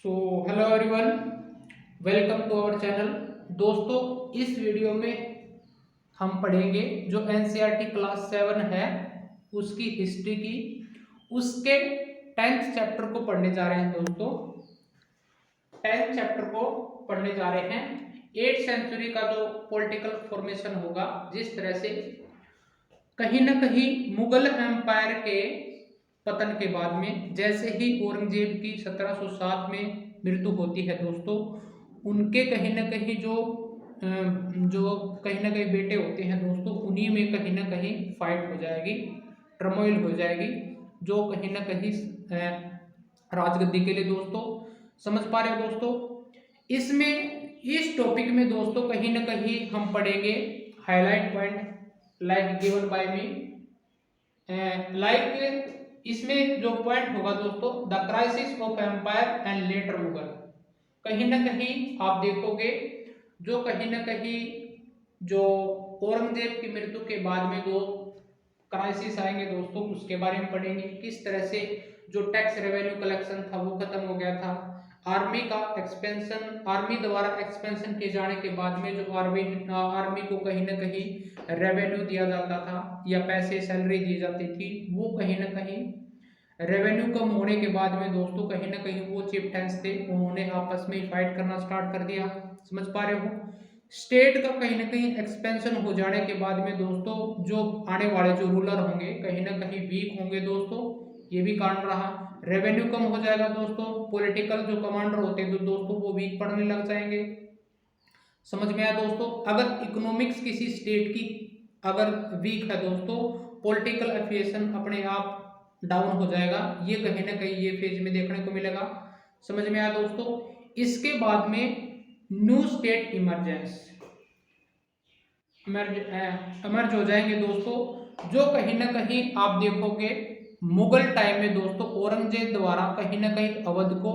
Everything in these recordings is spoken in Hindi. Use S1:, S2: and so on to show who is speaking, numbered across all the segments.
S1: So hello everyone, welcome to our channel. दोस्तों, इस वीडियो में हम पढ़ेंगे जो एनसीईआरटी क्लास 7 है उसकी हिस्ट्री की, उसके 10th चैप्टर को पढ़ने जा रहे हैं। दोस्तों, 10th चैप्टर को पढ़ने जा रहे हैं। 8th सेंचुरी का जो पॉलिटिकल फॉर्मेशन होगा, जिस तरह से कहीं ना कहीं मुगल एम्पायर के पतन के बाद में जैसे ही औरंगजेब की 1707 में मृत्यु होती है दोस्तों, उनके कहीं ना कहीं जो कहीं ना कहीं बेटे होते हैं दोस्तों, उन्हीं में कहीं ना कहीं फाइट हो जाएगी, टर्मोइल हो जाएगी, जो कहीं ना कहीं राजगद्दी के लिए दोस्तों। समझ पा रहे हो दोस्तों? इसमें इस टॉपिक में दोस्तों कहीं ना कहीं हम पढ़ेंगे highlight point like given by me, like इसमें जो पॉइंट होगा दोस्तों, the crisis of empire and later Mughal. कहीं ना कहीं आप देखोगे जो कहीं ना कहीं जो औरंगजेब की मृत्यु के बाद में जो क्राइसिस आएंगे दोस्तों, उसके बारे में पढ़ेंगे। किस तरह से जो टैक्स रेवेन्यू कलेक्शन था वो खत्म हो गया था, आर्मी का एक्सपेंशन, आर्मी द्वारा एक्सपेंशन किए जाने के बाद में जो आर्मी को कहीं ना कहीं रेवेन्यू दिया जाता था या पैसे सैलरी दी जाती थी, वो कहीं ना कहीं रेवेन्यू कम होने के बाद में दोस्तों कहीं ना कहीं वो चिफ्टेंस थे, उन्होंने आपस में फाइट करना स्टार्ट कर दिया। समझ पा रहे हो? स्टेट का कहीं ना कहीं एक्सपेंशन हो जाने के बाद में दोस्तों जो आने वाले जो रूलर होंगे कहीं ना कहीं वीक होंगे दोस्तों, ये भी कारण रहा। रेवेन्यू कम हो जाएगा दोस्तों, पॉलिटिकल जो कमांडर होते हैं तो दोस्तों वो वीक पड़ने लग जाएंगे। समझ में आया दोस्तों? अगर इकोनॉमिक्स किसी स्टेट की अगर वीक है दोस्तों, पॉलिटिकल एफिलिएशन अपने आप डाउन हो जाएगा। ये कहीं ना कहीं ये फेज में देखने को मिलेगा। समझ में आया दोस्तों? इसके बाद में न्यू स्टेट इमर्ज हो जाएंगे दोस्तों, जो कहीं ना कहीं आप देखोगे मुगल टाइम में दोस्तों औरंगजेब द्वारा कहीं ना कहीं अवध को,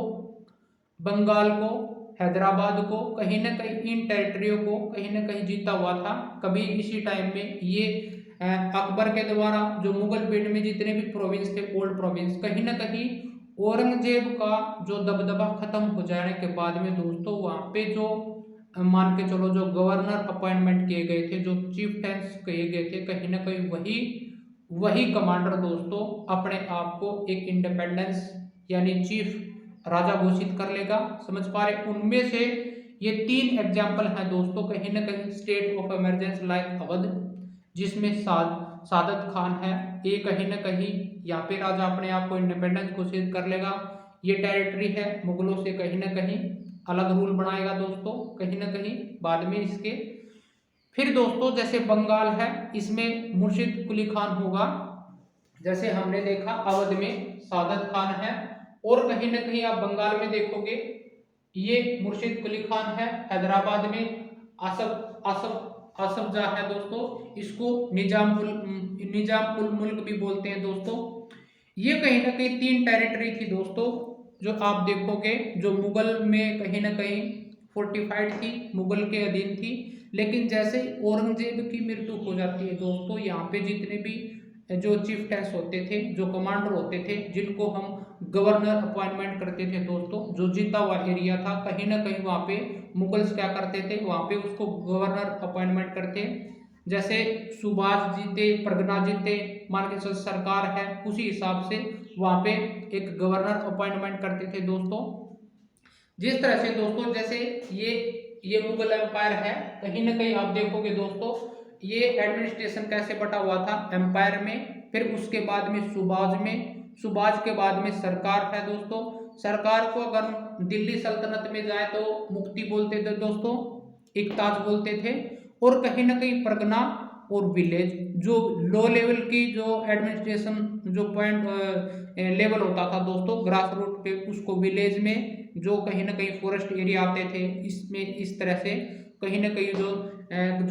S1: बंगाल को, हैदराबाद को, कहीं ना कहीं इन टेरिटरियों को कहीं ना कहीं जीता हुआ था। कभी इसी टाइम में ये अकबर के द्वारा जो मुगल पीरियड में जितने भी प्रोविंस थे, ओल्ड प्रोविंस, कहीं ना कहीं औरंगजेब का जो दबदबा खत्म हो जाने के बाद में दोस्तों वहां पे जो मान के चलो जो गवर्नर अपॉइंटमेंट किए गए थे, जो चीफ्टेंस कहे गए थे, कहीं ना कहीं वही वही कमांडर दोस्तों अपने आप को एक इंडिपेंडेंस यानी चीफ राजा घोषित कर लेगा। समझ पा रहे? उनमें से ये 3 एग्जाम्पल हैं दोस्तों, कहीं ना कहीं state of emergency like Awadh, जिसमें सादत खान है, ये कहीं ना कहीं यहाँ पे राजा अपने आप को इंडिपेंडेंस घोषित कर लेगा। ये टेरिटरी है मुगलों से कहीं ना कहीं अलग रूल बनाएगा दोस्तों, कहीं ना कहीं बाद में इसके। फिर दोस्तों जैसे बंगाल है, इसमें मुर्शिद कुली खान होगा, जैसे हमने देखा अवध में सादत खान है, और कहीं ना कहीं आप बंगाल में देखोगे ये मुर्शिद कुली खान है। हैदराबाद में आसफ आसफ आसफ जा है दोस्तों, इसको निजाम उल मुल्क भी बोलते हैं दोस्तों। ये कहीं ना कहीं 3 टेरिटरी थी दोस्तों, जो आप देखोगे जो मुगल में कहीं ना कहीं फोर्टिफाइड थी, मुगल के अधीन थी। लेकिन जैसे औरंगजेब की मृत्यु हो जाती है दोस्तों, यहाँ पे जितने भी जो चीफ्टेंस होते थे, जो कमांडर होते थे, जिनको हम गवर्नर अपॉइंटमेंट करते थे दोस्तों, जो जीता हुआ एरिया था, कहीं ना कहीं वहाँ पे मुगल्स क्या करते थे, वहाँ पे उसको गवर्नर अपॉइंटमेंट करते। जैसे सुभाष जीते, परगना जीते, मान के चल सरकार है, उसी हिसाब से वहाँ पे एक गवर्नर अपॉइंटमेंट करते थे दोस्तों। जिस तरह से दोस्तों जैसे ये मुगल एम्पायर है, कहीं ना कहीं आप देखोगे दोस्तों ये एडमिनिस्ट्रेशन कैसे बटा हुआ था, एम्पायर में, फिर उसके बाद में सुबाज में, सुबाज के बाद में सरकार है दोस्तों। सरकार को अगर दिल्ली सल्तनत में जाए तो मुक्ति बोलते थे दोस्तों, इकताज बोलते थे। और कहीं ना कहीं परगना और विलेज, जो लो लेवल की जो एडमिनिस्ट्रेशन जो पॉइंट लेवल होता था दोस्तों ग्रास रूट पे, उसको विलेज में, जो कहीं ना कहीं फॉरेस्ट एरिया आते थे, इसमें इस तरह से कहीं ना कहीं जो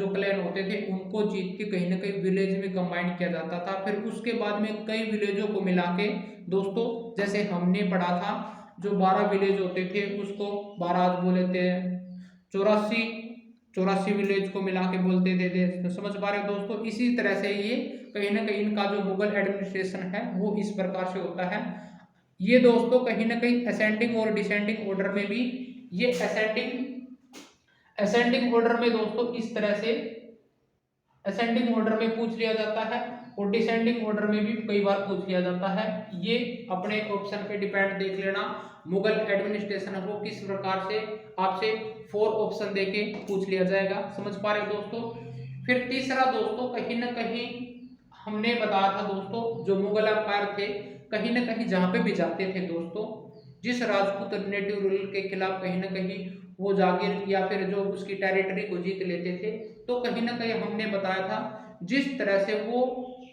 S1: क्लैन होते थे उनको जीत के कहीं ना कहीं विलेज में कंबाइन किया जाता था। फिर उसके बाद में कई विलेजों को मिला के दोस्तों, जैसे हमने पढ़ा था जो 12 विलेज होते थे उसको 12 आज बोले थे, 84 विलेज को मिला के बोलते थे। तो समझ पा रहे हो दोस्तों? इसी तरह से ये कहीं ना कहीं इनका जो मुगल एडमिनिस्ट्रेशन है वो इस प्रकार से होता है। ये दोस्तों कहीं ना कहीं असेंडिंग और डिसेंडिंग ऑर्डर में भी, ये असेंडिंग ऑर्डर में दोस्तों इस तरह से असेंडिंग ऑर्डर में पूछ लिया जाता है और डिसेंडिंग ऑर्डर में भी कई बार पूछ लिया जाता है। ये अपने ऑप्शन पे डिपेंड देख लेना, मुगल एडमिनिस्ट्रेशन को किस प्रकार से आपसे 4 ऑप्शन देके पूछ लिया जाएगा। समझ पा रहे हो दोस्तों। फिर तीसरा दोस्तों कहीं ना कहीं हमने बताया था दोस्तों, जो मुगल एम्पायर थे कहीं ना कहीं जहाँ पे भी जाते थे दोस्तों, जिस राजपूत नेटिव रूलर के खिलाफ कहीं ना कहीं वो जागीर या फिर जो उसकी टेरिटरी को जीत लेते थे, तो कहीं ना कहीं हमने बताया था जिस तरह से वो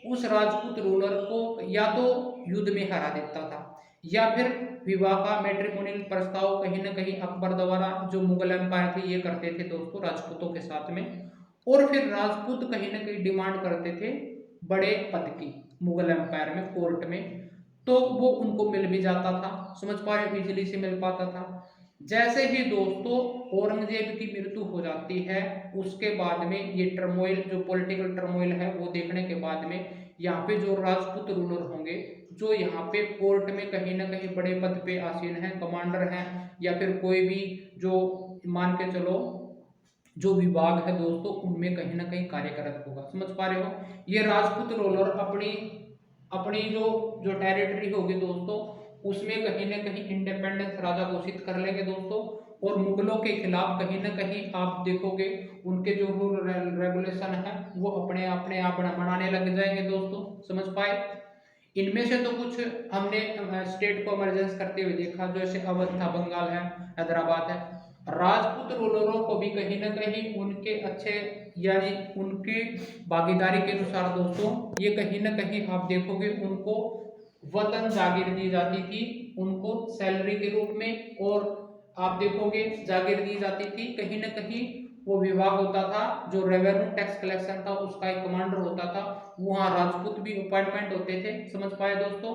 S1: उस राजपूत रूलर को या तो युद्ध में हरा देता था या फिर विवाह का मैट्रिमोनियल प्रस्ताव कहीं ना कहीं अकबर द्वारा जो मुगल एम्पायर थे ये करते थे दोस्तों राजपूतों के साथ में। और फिर राजपूत कहीं ना कहीं डिमांड करते थे बड़े पद की मुगल एम्पायर में कोर्ट में, तो वो उनको मिल भी जाता था। समझ पा रहे, इजीली से मिल पाता था। जैसे ही दोस्तों औरंगजेब की मृत्यु हो जाती है, उसके बाद में ये टर्मोइल जो पॉलिटिकल टर्मोइल है वो देखने के बाद में यहाँ पे जो राजपूत रूलर होंगे, जो यहाँ पे कोर्ट में कहीं ना कहीं बड़े पद पे आसीन हैं, कमांडर हैं या फिर कोई भी जो मान के चलो जो विभाग है दोस्तों, उनमें कहीं ना कहीं कार्यरत होगा। समझ पा रहे हो। ये राजपूत रूलर अपनी अपनी जो जो टेरिटरी होगी दोस्तों, उसमें कहीं ना कहीं इंडिपेंडेंस राजा घोषित कर लेंगे दोस्तों। और मुगलों के खिलाफ कहीं ना कहीं आप देखोगे उनके जो रूल रेगुलेशन है वो अपने आप बनाने लग जाएंगे दोस्तों। समझ पाए। इनमें से तो कुछ हमने स्टेट को इमरजेंस करते हुए देखा, जैसे अवध था, बंगाल है, हैदराबाद है। राजपूत रूलरों को भी कहीं ना कहीं उनके अच्छे यानी उनकी भागीदारी के अनुसार दोस्तों ये कहीं ना कहीं आप देखोगे उनको वतन जागीर दी जाती थी, उनको सैलरी के रूप में। और आप देखोगे जागीर दी जाती थी, कहीं ना कहीं वो विभाग होता था जो रेवेन्यू टैक्स कलेक्शन था, उसका एक कमांडर होता था, वहाँ राजपूत भी अपॉइंटमेंट होते थे। समझ पाए दोस्तों।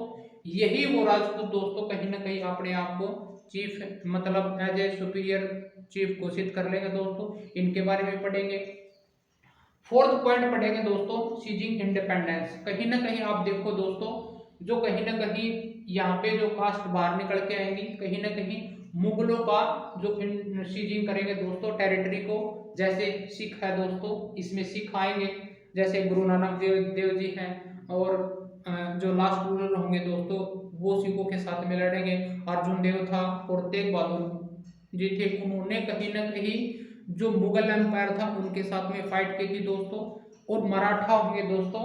S1: यही वो राजपूत दोस्तों कहीं ना कहीं अपने आप को चीफ मतलब एज ए सुपीरियर चीफ घोषित कर लेंगे दोस्तों। इनके बारे में पढ़ेंगे। फोर्थ पॉइंट पढ़ेंगे दोस्तों, सीजिंग इंडिपेंडेंस। कहीं ना कहीं आप देखो दोस्तों, जो कहीं ना कहीं यहाँ पे जो कास्ट बाहर निकल के आएंगी, कहीं ना कहीं मुगलों का जो सीजिंग करेंगे दोस्तों टेरिटरी को। जैसे सिख है दोस्तों, इसमें सिख आएंगे, जैसे गुरु नानक देव जी हैं। और जो लास्ट रूलर होंगे दोस्तों वो सिखों के साथ में लड़ेंगे। अर्जुन देव था और तेग बहादुर जी थे, उन्होंने कहीं ना कहीं जो मुगल एम्पायर था उनके साथ में फाइट की थी दोस्तों। और मराठा होंगे दोस्तों,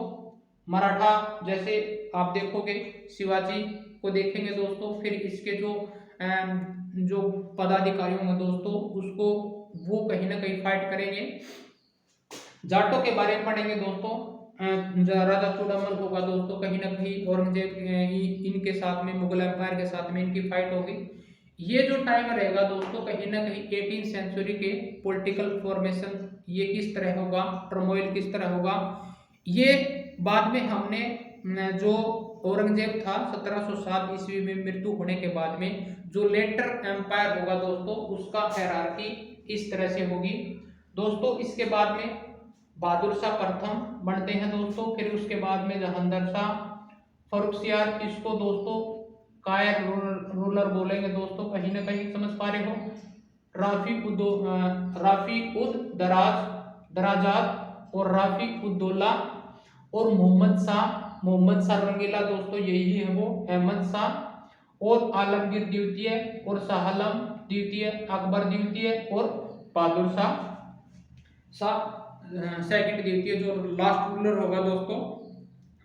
S1: मराठा जैसे आप देखोगे शिवाजी को देखेंगे दोस्तों। फिर इसके जो पदाधिकारी होंगे दोस्तों उसको वो कहीं ना कहीं फाइट करेंगे। जाटों के बारे में पढ़ेंगे दोस्तों। राजा चूड़ामल होगा दोस्तों, कहीं ना कहीं औरंगजेब इनके साथ में मुगल एम्पायर के साथ में इनकी फाइट होगी। ये जो टाइम रहेगा दोस्तों कहीं ना कहीं 18वीं सेंचुरी के पॉलिटिकल फॉर्मेशन ये किस तरह होगा, टर्मोइल किस तरह होगा, ये बाद में हमने जो औरंगजेब था 1707 ईस्वी में मृत्यु होने के बाद में जो लेटर एम्पायर होगा दोस्तों उसका हायरार्की इस तरह से होगी दोस्तों। इसके बाद में बहादुर शाह प्रथम बनते हैं दोस्तों। फिर उसके बाद में जहांगीर शाह, फर्रुखसियार, इसको दोस्तों कायर रूलर बोलेंगे दोस्तों कहीं ना कहीं। समझ पा रहे हो। राफी उद दराजात और राफी उद्दौला और मोहम्मद शाह रंगीला दोस्तों, यही है वो अहमद शाह और आलमगीर द्वितीय और शाह आलम द्वितीय, अकबर द्वितीय और बहादुर शाह सेकंड द्वितीय जो लास्ट रूलर होगा दोस्तों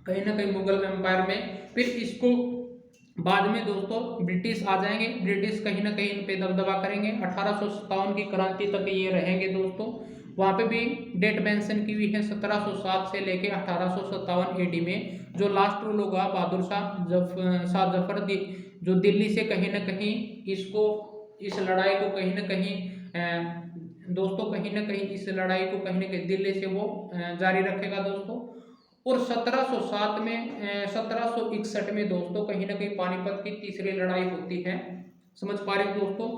S1: कहीं ना कहीं मुगल एम्पायर में। फिर इसको बाद में दोस्तों ब्रिटिश आ जाएंगे, ब्रिटिश कहीं ना कहीं इन पे दबदबा करेंगे। 1857 की क्रांति तक ये रहेंगे दोस्तों। वहाँ पे भी डेट मेंशन की हुई है 1707 से लेके 1857 एडी में। जो लास्ट रूल होगा बहादुर शाह जफर जो दिल्ली से कहीं ना कहीं इसको इस लड़ाई को कहीं ना कहीं दोस्तों कहीं ना कहीं इस लड़ाई को कहीं ना कहीं दिल्ली से वो जारी रखेगा दोस्तों। और 1707 में 1761 में दोस्तों कहीं ना कहीं पानीपत की तीसरी लड़ाई होती है। समझ पा रहे हो दोस्तों।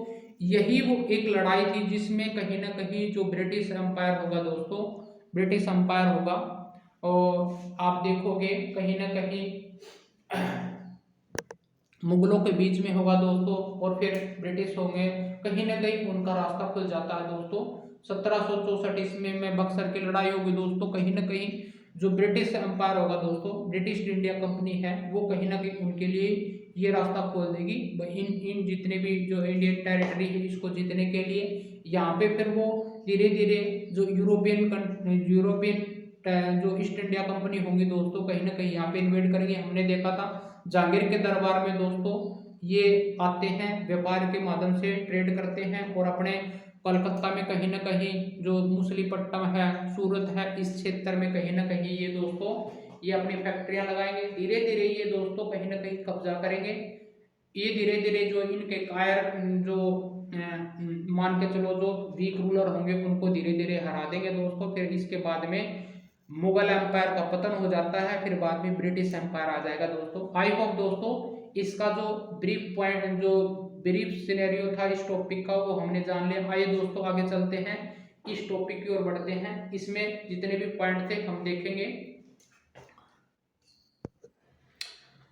S1: यही वो एक लड़ाई थी जिसमें कहीं ना कहीं जो ब्रिटिश एम्पायर होगा दोस्तों, ब्रिटिश एम्पायर होगा और आप देखोगे कहीं ना कहीं मुगलों के बीच में होगा दोस्तों, और फिर ब्रिटिश होंगे, कहीं ना कहीं उनका रास्ता खुल जाता है दोस्तों। 1764 ईस्वी में बक्सर की लड़ाई होगी दोस्तों, कहीं ना कहीं जो ब्रिटिश एम्पायर होगा दोस्तों, ब्रिटिश इंडिया कंपनी है, वो कहीं ना कहीं उनके लिए ये रास्ता खोल देगी। इन इन जितने भी जो इंडियन टेरिटरी है इसको जीतने के लिए यहाँ पे फिर वो धीरे धीरे जो यूरोपियन जो ईस्ट इंडिया कंपनी होंगी दोस्तों, कहीं ना कहीं यहाँ पे इन्वेड करेंगे। हमने देखा था जहांगीर के दरबार में दोस्तों ये आते हैं, व्यापार के माध्यम से ट्रेड करते हैं, और अपने कलकत्ता में कहीं ना कहीं जो मुसलीपट्टनम है, सूरत है, इस क्षेत्र में कहीं ना कहीं ये दोस्तों ये अपनी फैक्ट्रियां लगाएंगे। धीरे धीरे ये दोस्तों कहीं ना कहीं कब्जा करेंगे। ये धीरे धीरे जो इनके कायर जो मान के चलो जो वीक रूलर होंगे उनको धीरे धीरे हरा देंगे दोस्तों। फिर इसके बाद में मुगल एम्पायर का पतन हो जाता है, फिर बाद में ब्रिटिश एम्पायर आ जाएगा दोस्तों। आई होप दोस्तों इसका जो ब्रीफ पॉइंट जो ब्रीफ सिनेरियो था इस टॉपिक का वो हमने जान लिया। आइए दोस्तों आगे चलते हैं, इस टॉपिक की ओर बढ़ते हैं। इसमें जितने भी पॉइंट थे हम देखेंगे।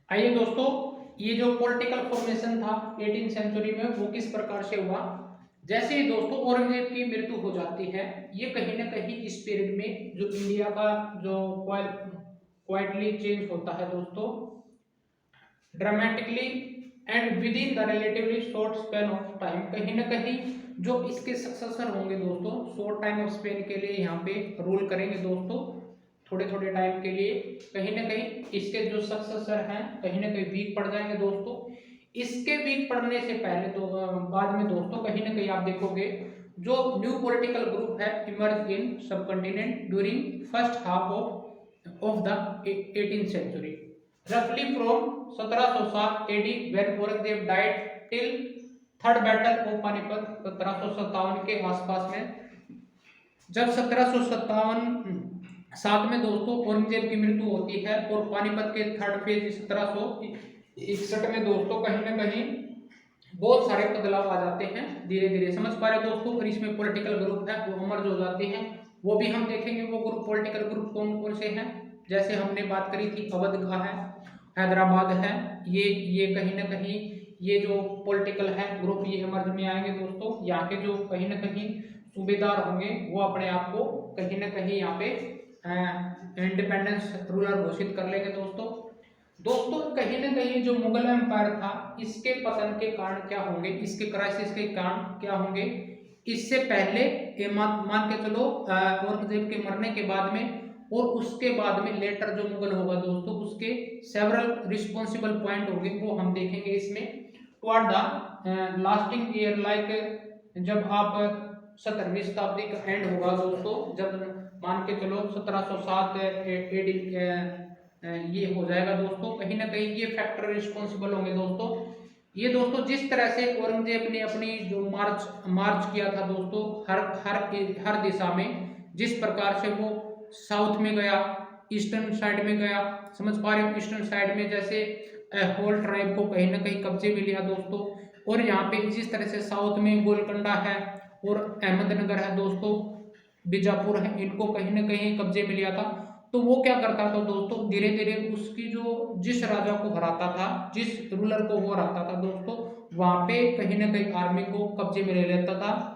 S1: आइए दोस्तों, ये जो पॉलिटिकल फॉर्मेशन था 18वीं सेंचुरी में वो किस प्रकार से हुआ। जैसे ही दोस्तों औरंगजेब की मृत्यु हो जाती है, ये कहीं ना कहीं इस पीरियड में जो इंडिया का जो क्वाइटली चेंज होता है दोस्तों, dramatically and with in the relatively short span of time, कहीं ना कहीं जो इसके सक्सेसर होंगे दोस्तों शॉर्ट टाइम ऑफ स्पेन के लिए यहाँ पे रूल करेंगे दोस्तों, थोड़े थोड़े टाइम के लिए। कहीं ना कहीं इसके जो सक्सेसर हैं कहीं ना कहीं वीक पड़ जाएंगे दोस्तों। इसके वीक पड़ने से पहले तो बाद में दोस्तों कहीं ना कहीं आप देखोगे जो न्यू पॉलिटिकल ग्रुप है emerge in subcontinent during first half of the 18th century, रफली from 1707 AD when Aurangzeb died till third battle of Panipat 1757 के आसपास में। जब 1757 में दोस्तों औरंगजेब की मृत्यु होती है और पानीपत के थर्ड फेज 1761 में दोस्तों कहीं ना कहीं बहुत सारे बदलाव आ जाते हैं धीरे धीरे, समझ पा रहे दोस्तों। और इसमें पॉलिटिकल ग्रुप है वो अमर्ज हो जाते हैं, वो भी हम देखेंगे वो ग्रुप पॉलिटिकल ग्रुप कौन कौन से हैं। जैसे हमने बात करी थी अवध का है, हैदराबाद है, ये कहीं ना कहीं ये जो पॉलिटिकल है ग्रुप ये अमर्ज में आएंगे दोस्तों। यहाँ के जो कहीं ना कहीं सूबेदार होंगे वो अपने आप को कहीं ना कहीं यहाँ पे इंडिपेंडेंस रूलर घोषित कर लेंगे दोस्तों। दोस्तों कहीं ना कहीं जो मुगल एम्पायर था इसके पतन के कारण क्या होंगे, इसके क्राइसिस के कारण क्या होंगे, इससे पहले मान के चलो औरंगजेब के मरने के बाद में और उसके बाद में लेटर जो मुगल होगा दोस्तों उसके सेवरल रिस्पॉन्सिबल पॉइंट होंगे वो हम देखेंगे इसमें। Toward the lasting year like जब आप 17वीं शताब्दी का एंड होगा दोस्तों, जब मान के चलो 1707 AD ये हो जाएगा दोस्तों, कहीं ना कहीं ये फैक्टर रिस्पॉन्सिबल होंगे दोस्तों। ये दोस्तों जिस तरह से औरंगजेब ने अपनी जो मार्च किया था दोस्तों हर दिशा में, जिस प्रकार से वो साउथ में गया, ईस्टर्न साइड में गया, समझ पा रहे हो, ईस्टर्न साइड में जैसे होल ट्राइब को कहीं ना कहीं कब्जे में लिया दोस्तों, और यहाँ पे जिस तरह से साउथ में गोलकंडा है और अहमदनगर है दोस्तों, बीजापुर है, इनको कहीं ना कहीं कब्जे में लिया था। तो वो क्या करता था दोस्तों, धीरे धीरे उसकी जो जिस राजा को हराता था, जिस रूलर को वो हराता था दोस्तों, वहां पे कहीं ना कहीं आर्मी को कब्जे में ले लेता था।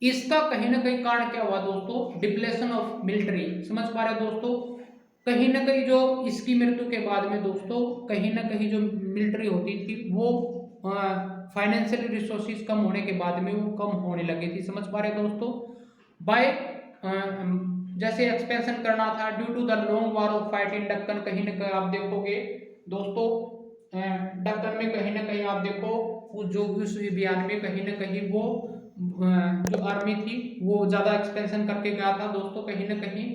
S1: इसका कहीं ना कहीं कारण क्या हुआ दोस्तों, डिप्लेशन ऑफ मिलिट्री, समझ पा रहे दोस्तों। कहीं ना कहीं जो इसकी मृत्यु के बाद में दोस्तों कहीं ना कहीं जो मिलिट्री होती थी वो फाइनेंशियल रिसोर्सेज कम होने के बाद में वो कम होने लगी थी, समझ पा रहे दोस्तों। बाय जैसे एक्सपेंशन करना था due to the long war of fight in Deccan, कहीं ना कहीं आप देखोगे दोस्तों दक्कन में कहीं ना कहीं आप देखो जो उस अभियान में कहीं ना कहीं वो जो आर्मी थी वो ज़्यादा एक्सपेंशन करके गया था दोस्तों, कहीं ना कहीं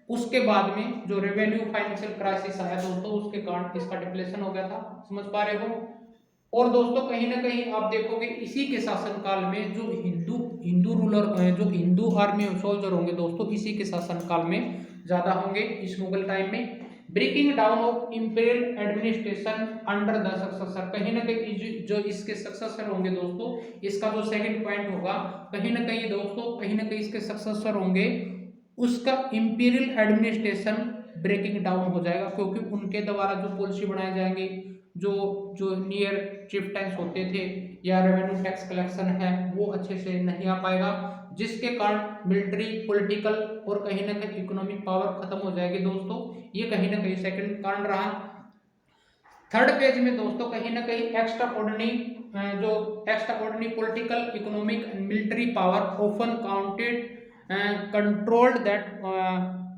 S1: उसके बाद में जो रेवेन्यू फाइनेंशियल क्राइसिस आया दोस्तों उसके कारण इसका डिप्लेशन हो गया था, समझ पा रहे हो। और दोस्तों कहीं ना कहीं आप देखोगे इसी के शासनकाल में जो हिंदू रूलर जो हिंदू आर्मी सोल्जर होंगे दोस्तों इसी के शासनकाल में ज़्यादा होंगे इस मुगल टाइम में। Breaking down of imperial administration under the successor, कहीं ना कहीं जो इसके सक्सेसर होंगे दोस्तों, इसका जो सेकंड पॉइंट होगा कहीं ना कहीं दोस्तों कहीं ना कहीं इसके सक्सेसर होंगे, उसका इंपीरियल एडमिनिस्ट्रेशन ब्रेकिंग डाउन हो जाएगा, क्योंकि उनके द्वारा जो पॉलिसी बनाए जाएंगे, जो जो नियर चिफ्टेंस होते थे या रेवेन्यू टैक्स कलेक्शन है वो अच्छे से नहीं आ पाएगा, जिसके कारण मिलिट्री, पॉलिटिकल और कहीं ना कहीं इकोनॉमिक पावर खत्म हो जाएगी दोस्तों। ये कहीं ना कहीं सेकंड कारण रहा। थर्ड पेज में दोस्तों कहीं ना कहीं extraordinary political, economic and military power often counted controlled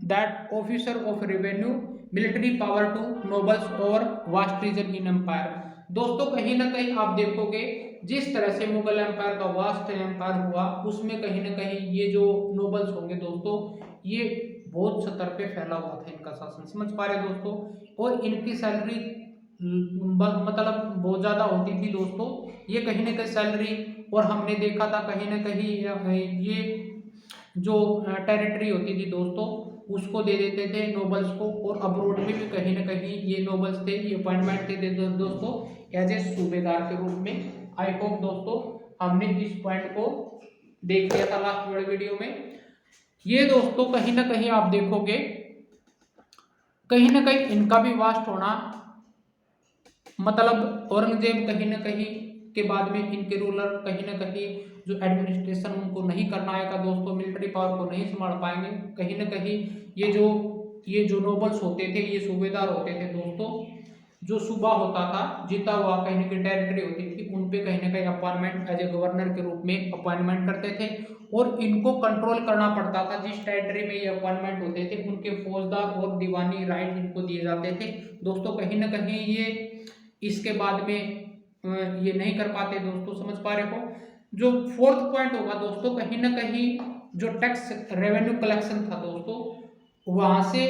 S1: that officer of revenue military power to nobles और वास्ट रीजन इन एम्पायर। दोस्तों कहीं ना कहीं आप देखोगे जिस तरह से मुगल एम्पायर का वास्ट एम्पायर हुआ उसमें कहीं ना कहीं ये जो नोबल्स होंगे दोस्तों ये बहुत स्तर पे फैला हुआ था इनका शासन, समझ पा रहे दोस्तों। और इनकी सैलरी मतलब बहुत ज्यादा होती थी दोस्तों। ये कहीं ना कहीं सैलरी, और हमने देखा था कहीं ना कहीं ये जो टेरिटरी होती थी दोस्तों उसको दे देते थे नोबल्स को, और अब्रोड में भी कहीं ना कहीं ये नोबल्स थे, ये अपॉइंटमेंट थे दोस्तों एज ए सूबेदार के रूप में। आई होप दोस्तों हमने इस पॉइंट को देख लिया था लास्ट वाले वीडियो में। ये दोस्तों कहीं ना कहीं आप देखोगे कहीं ना कहीं इनका भी वास्ट होना, मतलब औरंगजेब कहीं ना कहीं के बाद में इनके रूलर कहीं ना कहीं जो एडमिनिस्ट्रेशन उनको नहीं करना आएगा दोस्तों, मिलिट्री पावर को नहीं संभाल पाएंगे। कहीं ना कहीं ये जो नोबल्स होते थे, ये सूबेदार होते थे दोस्तों, जो सूबा होता था जीता हुआ कहीं ना कहीं टेरिटरी होती थी, उन पे कहीं ना कहीं अपॉइंटमेंट एज ए गवर्नर के रूप में अपॉइंटमेंट करते थे, और इनको कंट्रोल करना पड़ता था। जिस टेरिटरी में ये अपॉइंटमेंट होते थे उनके फौजदार और दीवानी राइट इनको दिए जाते थे दोस्तों। कहीं ना कहीं ये इसके बाद में ये नहीं कर पाते दोस्तों, समझ पा रहे हो। जो फोर्थ पॉइंट होगा दोस्तों कहीं ना कहीं जो टैक्स रेवेन्यू कलेक्शन था दोस्तों, वहां से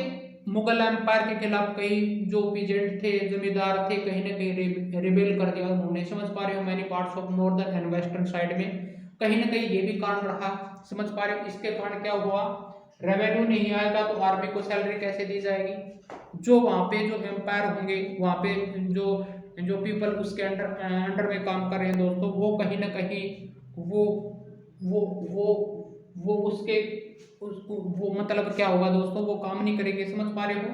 S1: मुगल एम्पायर के खिलाफ कई जो पीजेंट थे, जमींदार थे, कहीं ना कहीं रिबेल कर दिया उन्होंने, समझ पा रहे हो। Many parts of northern and western side में कहीं ना कहीं ये भी कारण रहा, समझ पा रहे हो। इसके कारण क्या हुआ, रेवेन्यू नहीं आएगा तो आर्मी को सैलरी कैसे दी जाएगी। जो वहां पे जो एम्पायर होंगे, वहां पे जो जो पीपल उसके अंडर में काम कर रहे हैं दोस्तों, वो कहीं ना कहीं वो वो वो वो उसके वो मतलब क्या होगा दोस्तों, वो काम नहीं करेंगे, समझ पा रहे हो।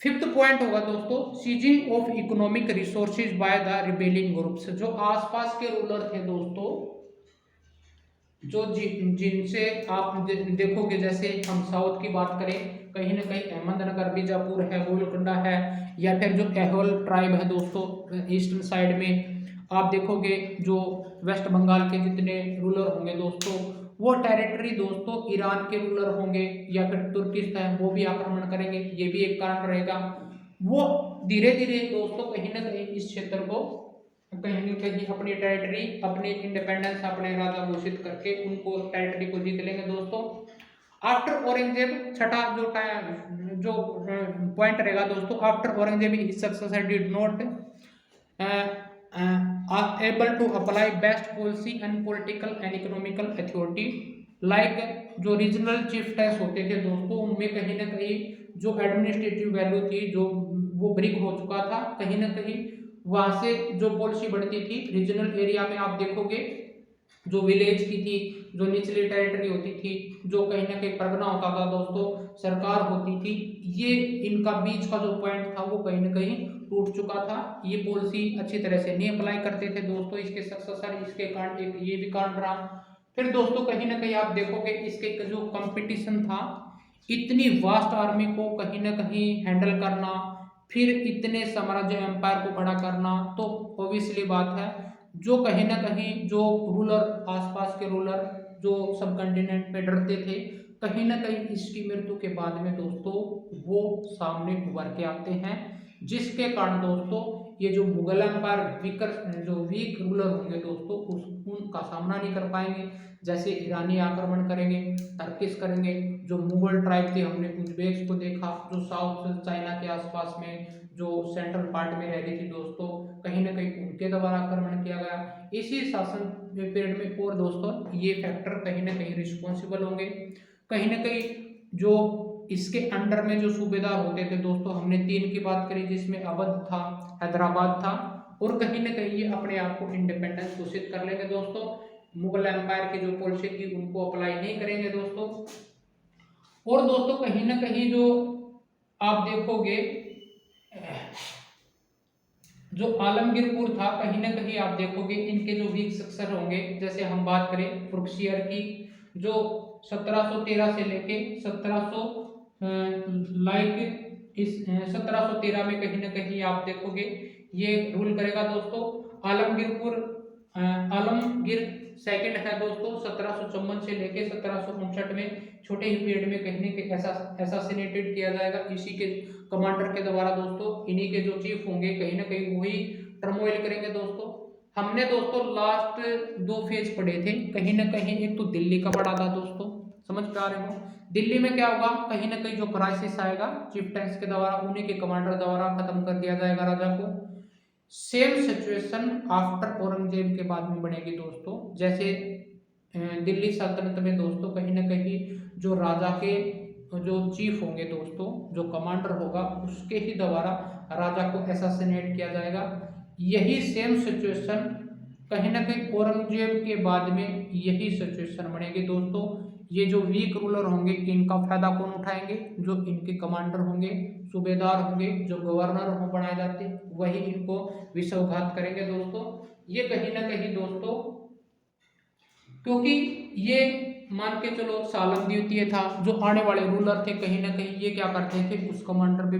S1: फिफ्थ पॉइंट होगा दोस्तों seizing of economic resources by the rebelling groups. जो आसपास के रूलर थे दोस्तों, जो जिनसे आप देखोगे, जैसे हम साउथ की बात करें, कहीं ना कहीं अहमदनगर, बीजापुर है, गोलकुंडा है, या फिर जो एहोल ट्राइब है दोस्तों ईस्टर्न साइड में, आप देखोगे जो वेस्ट बंगाल के जितने रूलर होंगे दोस्तों, वो टेरिटरी दोस्तों ईरान के रूलर होंगे या फिर तुर्किश है, वो भी आक्रमण करेंगे, ये भी एक कारण रहेगा। वो धीरे धीरे दोस्तों कहीं ना कहीं इस क्षेत्र को कहीं न कहीं अपनी टेरिटरी, अपने इंडिपेंडेंस, अपने राजा घोषित करके उनको टेरिटरी को जीत लेंगे दोस्तों। आफ्टर औरंगजेब, छठा जो पॉइंट रहेगा दोस्तों, after Aurangzeb his successor did not able to apply best policy and political and economical authority like जो रीजनल चिफ्टेंस होते थे दोस्तों, उनमें कहीं ना कहीं जो एडमिनिस्ट्रेटिव वैल्यू थी जो वो ब्रिक हो चुका था। कहीं ना कहीं वहां से जो पॉलिसी बढ़ती थी रीजनल एरिया में, आप देखोगे जो विलेज की थी, जो निचली टेरिटरी होती थी, जो कहीं ना कहीं परगना होता था दोस्तों, सरकार होती थी, ये इनका बीच का जो पॉइंट था वो कहीं ना कहीं टूट चुका था। ये पॉलिसी अच्छी तरह से नहीं अप्लाई करते थे दोस्तों इसके सक्सेसर, इसके कारण एक ये भी कारण रहा। फिर दोस्तों कहीं ना कहीं आप देखोगे इसके जो कंपटीशन था, इतनी वास्ट आर्मी को कहीं ना कहीं हैंडल करना, फिर इतने साम्राज्य एम्पायर को खड़ा करना, तो ऑब्वियसली बात है जो कहीं ना कहीं जो रूलर, आसपास के रूलर जो सब कंटिनेंट में डरते थे, कहीं ना कहीं इसकी मृत्यु के बाद में दोस्तों वो सामने उभर के आते हैं, जिसके कारण दोस्तों ये जो मुगल एम्पायर जो वीक रूलर होंगे दोस्तों उनका सामना नहीं कर पाएंगे। जैसे ईरानी आक्रमण करेंगे, टर्किश करेंगे, जो मुगल ट्राइब थे हमने उज्बेक्स को देखा, जो साउथ चाइना के आसपास में जो सेंट्रल पार्ट में रह रही थी दोस्तों, कहीं ना कहीं उनके द्वारा आक्रमण किया गया इसी शासन पीरियड में। और दोस्तों ये फैक्टर कहीं ना कहीं रिस्पॉन्सिबल होंगे। कहीं ना कहीं जो इसके अंडर में जो सूबेदार होते थे दोस्तों, हमने 3 की बात करी जिसमें अवध था, हैदराबाद था, और कहीं ना कहीं ये अपने आप को इंडिपेंडेंस घोषित कर लेंगे दोस्तों। मुगल एम्पायर की जो पॉलिसी थी उनको अप्लाई नहीं करेंगे दोस्तों। और दोस्तों कहीं ना कहीं जो आप देखोगे जो आलमगीरपुर था, कहीं ना कहीं आप देखोगे इनके जो वीक सेक्शन होंगे, जैसे हम बात करें फुर्कशियर की, जो 1713 से लेके 1700 लाइक इस 1713 में कहीं ना कहीं आप देखोगे ये रूल करेगा दोस्तों। आलमगीरपुर आलमगीर सेकंड है दोस्तों, 1754 से लेके 1759 में छोटे ही पीरियड में कहीं ना कहीं असैसिनेटेड किया जाएगा इसी के कमांडर के द्वारा दोस्तों। इन्हीं के जो चीफ होंगे कहीं ना कहीं वही टर्मोइल करेंगे दोस्तों। हमने दोस्तों लास्ट 2 फेज पढ़े थे, कहीं ना कहीं एक तो दिल्ली का पढ़ा था दोस्तों, समझ पा रहे हो। दिल्ली में क्या होगा, कहीं ना कहीं जो क्राइसिस आएगा चिफ्टेंस के द्वारा, उन्हीं के कमांडर द्वारा खत्म कर दिया जाएगा राजा को। सेम सिचुएशन आफ्टर औरंगजेब के बाद में बनेगी दोस्तों। जैसे दिल्ली सल्तनत में दोस्तों कहीं ना कहीं जो राजा के जो चीफ होंगे दोस्तों, जो कमांडर होगा उसके ही द्वारा राजा को असैसिनेट किया जाएगा। यही सेम सिचुएशन कहीं ना कहीं औरंगजेब के बाद में यही सिचुएशन बनेगी दोस्तों। ये जो वीक रूलर होंगे इनका फायदा कौन उठाएंगे, जो इनके कमांडर होंगे, सूबेदार होंगे, जो गवर्नर हो बनाए जाते, वही इनको विश्वघात करेंगे दोस्तों। ये कहीं ना कहीं दोस्तों, क्योंकि ये मान के चलो सालम द्वितीय था, जो आने वाले रूलर थे कहीं ना कहीं ये क्या करते थे, उस कमांडर पे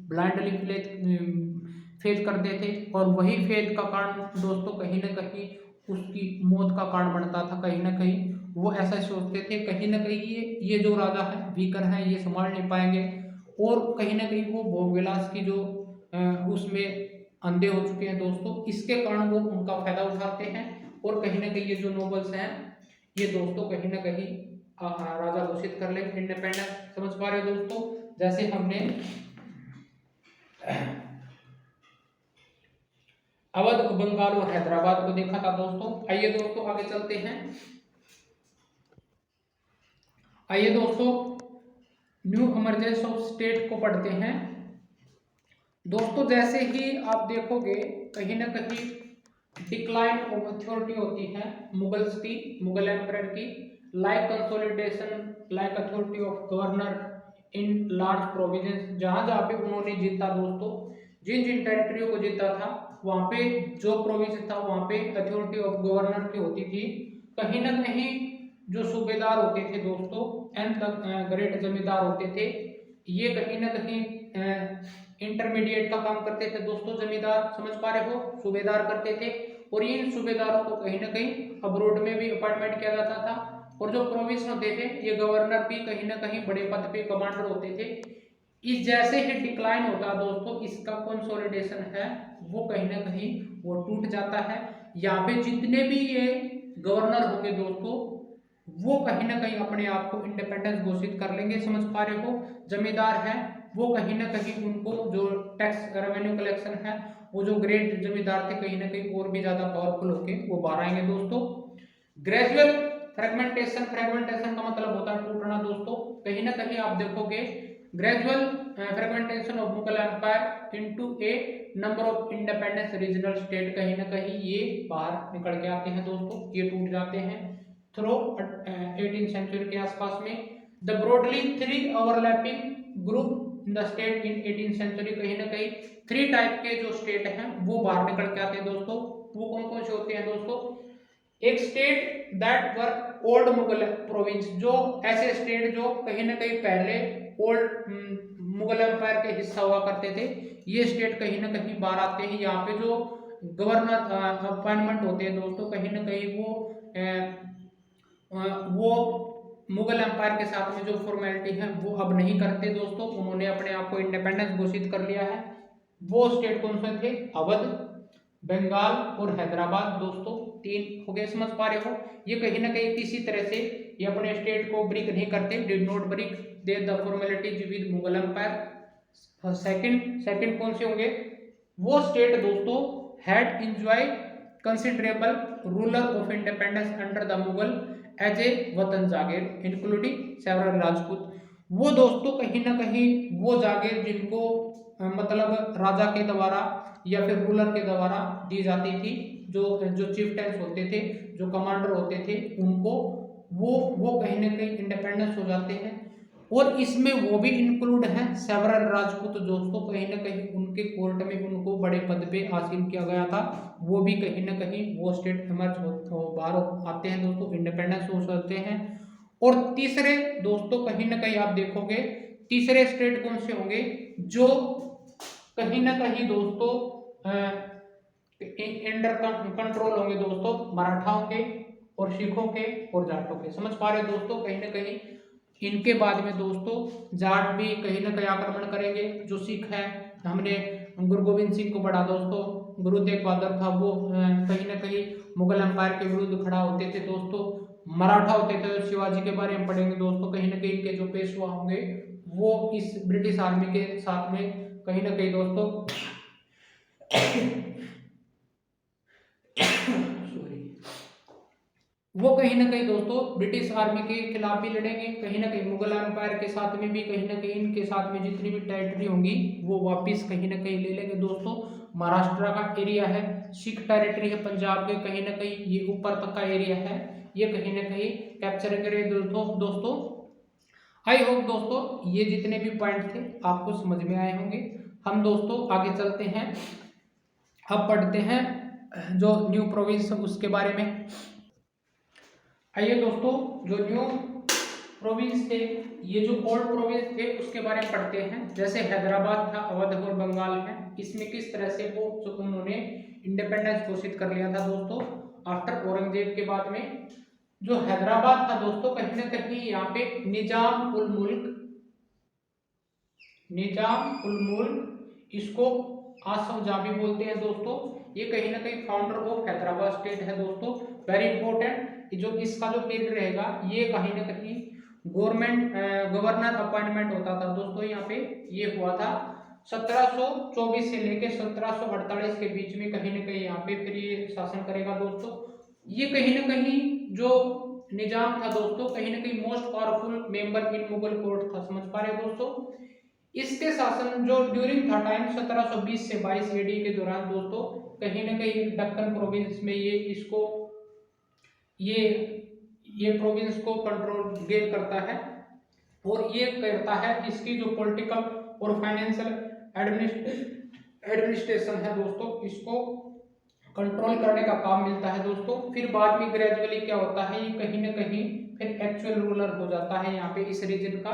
S1: ब्लाइंडली फेथ करते थे, और वही फेथ का कारण दोस्तों कहीं ना कहीं उसकी मौत का कारण बनता था। कहीं ना कहीं वो ऐसा सोचते थे कहीं ना कहीं ये जो राजा है वीकर है, ये संभाल नहीं पाएंगे, और कहीं ना कहीं वो भोग विलास की जो उसमें अंधे हो चुके हैं दोस्तों, इसके कारण वो उनका फायदा उठाते हैं। और कहीं ना कहीं ये जो नोबल्स हैं ये दोस्तों कहीं ना कहीं राजा घोषित कर ले इंडिपेंडेंस, समझ पा रहे हो दोस्तों। जैसे हमने अवध, बंगाल और हैदराबाद को देखा था दोस्तों। आइए दोस्तों आगे चलते हैं। आइए दोस्तों न्यू इमर्जेंस ऑफ स्टेट को पढ़ते हैं दोस्तों। जैसे ही आप देखोगे कहीं ना कहीं डिक्लाइन ऑफ अथॉरिटी होती है मुगल्स की, मुगल एम्परर की, like consolidation like authority of governor in large provinces. जहां जहां पे उन्होंने जीता दोस्तों, जिन जिन टेरिटरियों को जीता था वहां पे जो प्रोविंस था वहां पे अथॉरिटी ऑफ गवर्नर की होती थी। कहीं ना कहीं जो सूबेदार होते थे दोस्तों एंड ग्रेट जमींदार होते थे, ये कहीं ना कहीं इंटरमीडिएट का काम करते थे दोस्तों। जमींदार समझ पा रहे हो, सूबेदार करते थे, और इन सूबेदारों को कहीं ना कहीं अब्रोड में भी अपॉइंटमेंट किया जाता था। और जो प्रोविंस होते थे ये गवर्नर भी कहीं ना कहीं बड़े पद पे कमांडर होते थे। इस जैसे ही डिक्लाइन होता है दोस्तों, इसका कंसोलिडेशन है वो कहीं ना कहीं वो टूट जाता है। यहाँ पे जितने भी ये गवर्नर होंगे दोस्तों वो कहीं ना कहीं अपने आप को इंडिपेंडेंस घोषित कर लेंगे, समझ पा रहे हो। जमींदार है वो कहीं ना कहीं उनको जो टैक्स रेवेन्यू कलेक्शन है, वो जो ग्रेट जमींदार थे कहीं ना कहीं और भी ज्यादा पावरफुल होके वो बाहर आएंगे दोस्तों। ग्रेजुअल फ्रेगमेंटेशन, फ्रेगमेंटेशन का मतलब होता है टूटना दोस्तों। कहीं ना कहीं आप देखोगे gradual fragmentation of Mughal empire into a number of independence regional state, कहीं ना कहीं ये बाहर निकल के आते हैं दोस्तों, ये टूट जाते हैं थ्रू 18th सेंचुरी के आसपास में। The broadly 3 overlapping group in the state in 18th century, कहीं ना कहीं 3 टाइप के जो स्टेट हैं वो बाहर निकल के आते हैं दोस्तों। वो कौन कौन से होते हैं दोस्तों? एक state that were old Mughal province, जो ऐसे स्टेट जो कहीं ना कहीं पहले ओल्ड मुगल एम्पायर के हिस्सा हुआ करते थे, ये स्टेट कहीं ना कहीं बाहर आते हैं। यहाँ पे जो गवर्नर अपॉइंटमेंट होते हैं दोस्तों कहीं ना कहीं वो मुगल एम्पायर के साथ में जो फॉर्मेलिटी है वो अब नहीं करते दोस्तों, उन्होंने अपने आप को इंडिपेंडेंस घोषित कर लिया है। वो स्टेट कौन से थे? अवध, बंगाल और हैदराबाद दोस्तों, 3 हो गए, समझ पा रहे हो। ये कहीं ना कहीं किसी तरह से ये अपने स्टेट को ब्रेक नहीं करते, did not break they the formalities with Mughal empire. Second कौन से होंगे? वो स्टेट दोस्तों had enjoy considerable ruler of independence under the Mughal as a watan jagir including several Rajput. वो दोस्तों कहीं ना कहीं वो जागीर जिनको मतलब राजा के द्वारा या फिर रूलर के द्वारा दी जाती थी, जो चीफ्टेंस होते थे, जो कमांडर होते थे, उनको वो कहीं ना कहीं इंडिपेंडेंस हो जाते हैं। और इसमें वो भी इंक्लूड है सेवरल राजपूत दोस्तों, कहीं ना कहीं उनके कोर्ट में उनको बड़े पद पे हासिल किया गया था, वो भी कहीं ना कहीं वो स्टेट इमर्ज बाहर आते हैं दोस्तों, इंडिपेंडेंस हो सकते हैं। और तीसरे दोस्तों कहीं ना कहीं आप देखोगे तीसरे स्टेट कौन से होंगे जो कहीं ना कहीं दोस्तों अंडर कंट्रोल होंगे दोस्तों, मराठाओं के और सिखों के और जाटों के। समझ पा रहे दोस्तों, कहीं ना कहीं इनके बाद में दोस्तों जाट भी कहीं ना कहीं आक्रमण करेंगे। जो सिख है, हमने गुरु गोविंद सिंह को पढ़ा दोस्तों, गुरु तेग बहादुर था वो कहीं ना कहीं मुगल एम्पायर के विरुद्ध खड़ा होते थे दोस्तों। मराठा होते थे, शिवाजी के बारे में पढ़ेंगे दोस्तों, कहीं ना कहीं इनके जो पेशवा होंगे वो इस ब्रिटिश आर्मी के साथ में कहीं ना कहीं दोस्तों वो कहीं ना कहीं दोस्तों ब्रिटिश आर्मी के खिलाफ भी लड़ेंगे, कहीं ना कहीं मुगल एम्पायर के साथ में भी कहीं ना कहीं इनके साथ में जितनी भी टेरिटरी होंगी वो वापस कहीं ना कहीं ले लेंगे दोस्तों। महाराष्ट्र का एरिया है, सिख टेरिटरी है पंजाब के, कहीं ना कहीं ये ऊपर तक का एरिया है, ये कहीं ना कहीं कैप्चर करेंगे दोस्तों। आई होप दोस्तों ये जितने भी पॉइंट थे आपको समझ में आए होंगे। हम दोस्तों आगे चलते हैं, अब पढ़ते हैं जो न्यू प्रोविंस उसके बारे में। आइए दोस्तों, जो न्यू प्रोविंस थे, ये जो ओल्ड प्रोविंस थे उसके बारे में पढ़ते हैं। जैसे हैदराबाद था, अवध और बंगाल है, इसमें किस तरह से वो जो उन्होंने इंडिपेंडेंस घोषित कर लिया था दोस्तों आफ्टर औरंगजेब के बाद में। जो हैदराबाद था दोस्तों कहीं ना कहीं यहाँ पे निजाम उल मुल्क इसको आसफ जाह भी बोलते हैं दोस्तों। ये कहीं ना कहीं फाउंडर ऑफ हैदराबाद स्टेट है दोस्तों, वेरी इंपॉर्टेंट। जो इसका जो पीरियड रहेगा ये कहीं ना कहीं गवर्नर अपॉइंटमेंट होता था दोस्तों। यहाँ पे ये हुआ था 1724 से लेके 1748 के बीच में कहीं ना कहीं यहाँ पे फिर ये शासन करेगा दोस्तों। ये कहीं ना कहीं जो निजाम था दोस्तों कहीं ना कहीं most powerful member in Mughal court था। समझ पा रहे दोस्तों, इसके शासन जो ड्यूरिंग था टाइम 1720 से 22 एडी के दौरान दोस्तों कहीं ना कहीं दक्कन प्रोविंस में ये प्रोविंस को कंट्रोल गेन करता है। और ये करता है इसकी जो पॉलिटिकल और फाइनेंशियल एडमिनिस्ट्रेशन है दोस्तों, इसको कंट्रोल करने का काम मिलता है दोस्तों। फिर बाद में ग्रेजुअली क्या होता है, ये कहीं ना कहीं फिर एक्चुअल रूलर हो जाता है यहाँ पे इस रीजन का।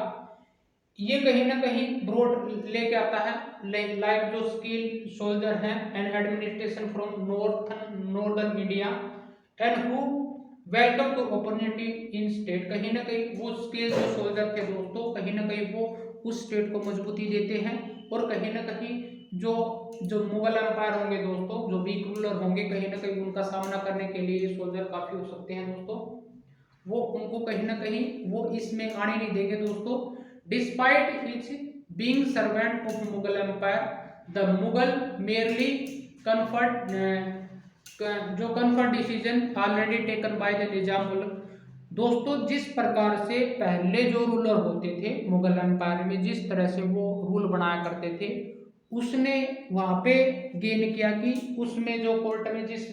S1: ये कहीं ना कहीं ब्रॉड लेके आता है लाइक जो स्किल सोल्जर हैं and administration from northern India and who welcome to opportunity in state. कहीं ना कहीं वो स्किल जो सोल्जर थे दोस्तों कहीं ना कहीं वो उस स्टेट को मजबूती देते हैं। और कहीं ना कहीं जो मुगल एम्पायर होंगे दोस्तों, जो वीक रूलर होंगे, कहीं ना कहीं उनका सामना करने के लिए ये सोल्जर काफी हो सकते हैं दोस्तों। वो उनको कहीं ना कहीं वो इसमें आने नहीं देंगे दोस्तों। Despite his being servant of Mughal empire, the Mughal merely confirmed decision already taken by the Nizam ul. दोस्तों जिस प्रकार से पहले जो रूलर होते थे मुगल एम्पायर में, जिस तरह से वो रूल बनाया करते थे, उसने वहां पे गेन किया कि उसमें जो कोर्ट में जिस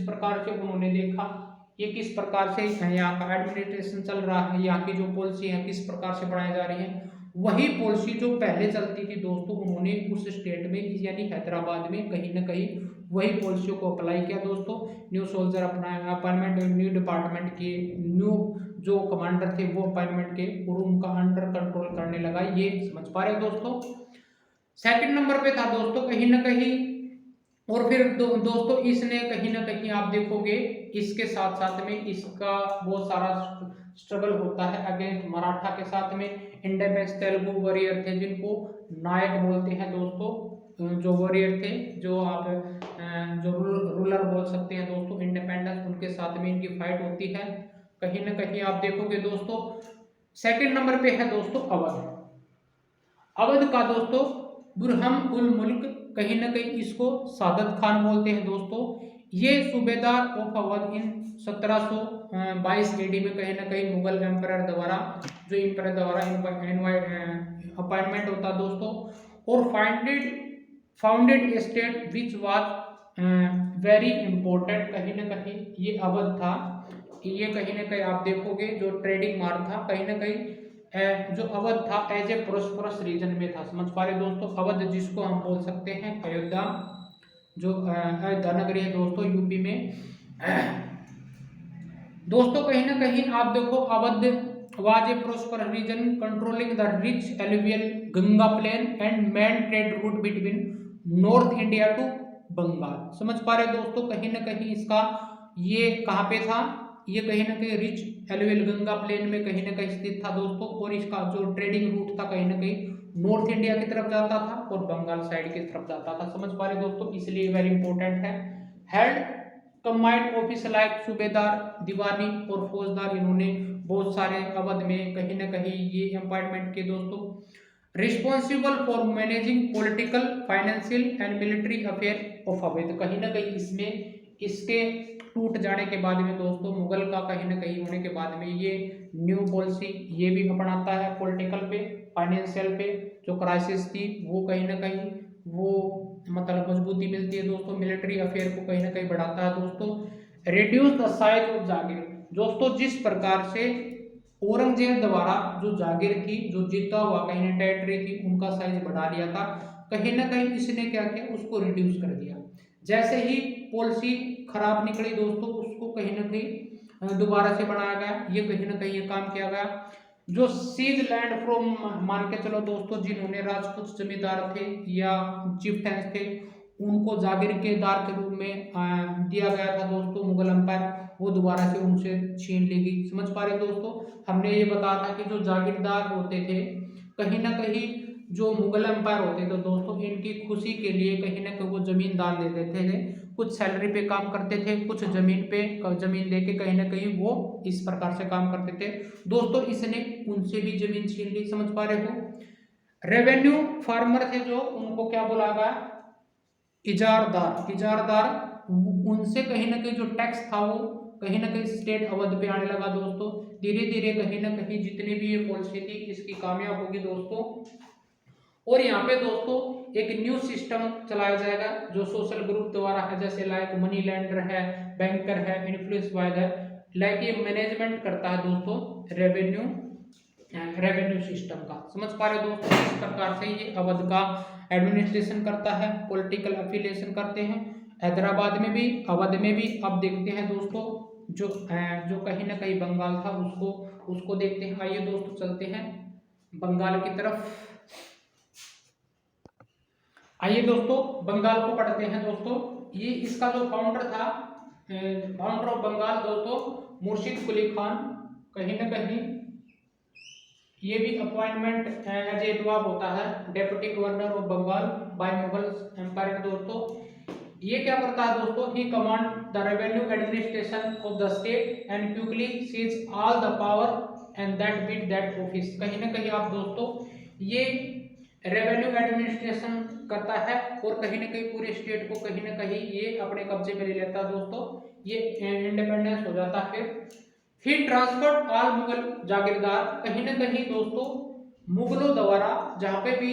S1: प्रकार से उन्होंने देखा ये किस प्रकार से यहाँ का एडमिनिस्ट्रेशन चल रहा है, यहाँ की जो पॉलिसी है किस प्रकार से बनाई जा रही है, वही पॉलिसी जो पहले चलती थी दोस्तों उन्होंने उस स्टेट में यानी हैदराबाद में कहीं ना कहीं वही पॉलिसियों को अप्लाई किया दोस्तों। New soldier appointment, new department के न्यू जो कमांडर थे वो अपॉइंटमेंट के और उनका अंडर कंट्रोल करने लगा। ये समझ पा रहे दोस्तों। सेकंड नंबर पे था दोस्तों कहीं ना कहीं, और फिर दोस्तों इसने कहीं ना कहीं आप देखोगे इसके साथ साथ में इसका बहुत सारा स्ट्रगल होता है अगेंस्ट मराठा के साथ में। इंडियन तेलुगु वॉरियर थे जिनको नायक बोलते हैं दोस्तों, जो वॉरियर थे, जो आप जो रूलर बोल सकते हैं दोस्तों इंडिपेंडेंस, उनके साथ में इनकी फाइट होती है। कहीं ना कहीं आप देखोगे दोस्तों सेकंड नंबर पे है दोस्तों अवध का दोस्तों बुरहम उल मुल्क, कहीं ना कहीं इसको सादत खान बोलते हैं दोस्तों। ये सूबेदार ऑफ अवध इन 1722 एडी में कहीं ना कहीं मुगल एम्परर द्वारा अपॉइंटमेंट होता दोस्तों। और founded state which was very important, कहीं ना कहीं ये अवध था। ये कहीं ना कहीं आप देखोगे जो ट्रेडिंग मार्ग था, कहीं ना कहीं जो अवध था एज ए प्रोस्परस रीजन में था। समझ पा रहे दोस्तों, अवध जिसको हम बोल सकते हैं अयोध्या, जो अयोध्या नगरी है दोस्तों यूपी में। दोस्तों कहीं ना कहीं आप देखो Awadh was a prosperous region controlling the rich alluvial Ganga plain and main trade route between north India to Bengal. समझ पा रहे दोस्तों, कहीं ना कहीं इसका ये कहाँ पे था, ये कहीं ना कहीं रिच एलुवियल गंगा प्लेन में कहीं ना कहीं स्थित था दोस्तों, और इसका जो ट्रेडिंग रूट था कहीं ना कहीं नॉर्थ इंडिया की तरफ जाता था और बंगाल साइड की तरफ जाता था। समझ पा रहे दोस्तों, इसलिए वेरी इंपॉर्टेंट है। हेड कंबाइंड ऑफिस लाइक सूबेदार, दीवानी और फौजदार, इन्होंने बहुत सारे अवध में कहीं ना कहीं ये अपॉइंटमेंट किए दोस्तों। Responsible for managing political, financial and military affair of Awadh. कहीं ना कहीं इसमें इसके टूट जाने के बाद में दोस्तों, मुगल का कहीं ना कहीं होने के बाद में ये न्यू पॉलिसी ये भी अपनाता है पॉलिटिकल पे, फाइनेंशियल पे जो क्राइसिस थी वो कहीं ना कहीं वो मतलब मजबूती मिलती है दोस्तों, मिलिट्री अफेयर को कहीं ना कहीं बढ़ाता है दोस्तों। रिड्यूस द साइज ऑफ जागीर। दोस्तों जिस प्रकार से औरंगजेब द्वारा जो जागीर थी, जो जीता हुआ कहीं ना टेरिटरी थी, उनका साइज बढ़ा लिया था, कहीं ना कहीं इसने क्या किया, उसको रिड्यूस कर दिया। जैसे ही पॉलिसी खराब निकली दोस्तों, उसको कहीं ना कहीं दोबारा से बनाया गया, ये कहीं ना कहीं ये काम किया गया। जो सीज लैंड फ्रॉम, मान के चलो दोस्तों जिन्होंने राजपूत जमींदार थे या चिफ्टन्स थे, उनको जागीर के दार के रूप में दिया गया था दोस्तों मुगल एम्पायर, वो दोबारा से उनसे छीन ली गई। समझ पा रहे दोस्तों, हमने ये बताया था कि जो जागीरदार होते थे कहीं ना कहीं जो मुगल एम्पायर होते थे दोस्तों, इनकी खुशी के लिए कहीं ना कहीं वो जमीन दान दे देते थे, कुछ सैलरी पे काम करते थे, कुछ जमीन पे जमीन देके कहीं ना कहीं वो इस प्रकार से काम करते थे दोस्तों। इसने उनसे भी जमीन छीन ली। समझ पा रहे हो। रेवेन्यू फार्मर थे जो, उनको क्या बोला गया, इजारदार। इजारदार उनसे कहीं ना कहीं जो टैक्स था वो कहीं ना कहीं स्टेट अवध पे आने लगा दोस्तों। धीरे धीरे कहीं ना कहीं जितनी भी ये पॉलिसी थी इसकी कामयाब होगी दोस्तों। और यहाँ पे दोस्तों एक न्यू सिस्टम चलाया जाएगा जो सोशल ग्रुप द्वारा है, जैसे लाइक मनी लैंडर है, बैंकर है, इन्फ्लुएंस वाइज है, लाइक ये मैनेजमेंट करता है दोस्तों रेवेन्यू सिस्टम का। समझ पा रहे दोस्तों, इस प्रकार से ये अवध का एडमिनिस्ट्रेशन करता है, पॉलिटिकल अफिलिएशन करते हैं। हैदराबाद में भी, अवध में भी। अब देखते हैं दोस्तों जो कहीं ना कहीं बंगाल था उसको देखते हैं। आइए दोस्तों चलते हैं बंगाल की तरफ। आइए दोस्तों बंगाल को पढ़ते हैं दोस्तों। ये इसका जो फाउंडर था, फाउंडर ऑफ बंगाल दोस्तों मुर्शिद कुली खान। कहीं ना कहीं ये भी अपॉइंटमेंट एज ए नवाब होता है, deputy governor of Bengal by Mughal empire दोस्तों। ये क्या करता है दोस्तों, he command the revenue administration of the state and quickly seize all the power and that with that office. कहीं ना कहीं आप दोस्तों ये रेवेन्यू एडमिनिस्ट्रेशन करता है और कहीं ना कहीं पूरे स्टेट को कहीं ना कहीं ये अपने कब्जे में ले लेता है दोस्तों। ये इंडिपेंडेंस हो जाता है। फिर ट्रांसफर्ड ऑल मुगल जागीरदार। कहीं ना कहीं दोस्तों मुगलों द्वारा जहाँ पे भी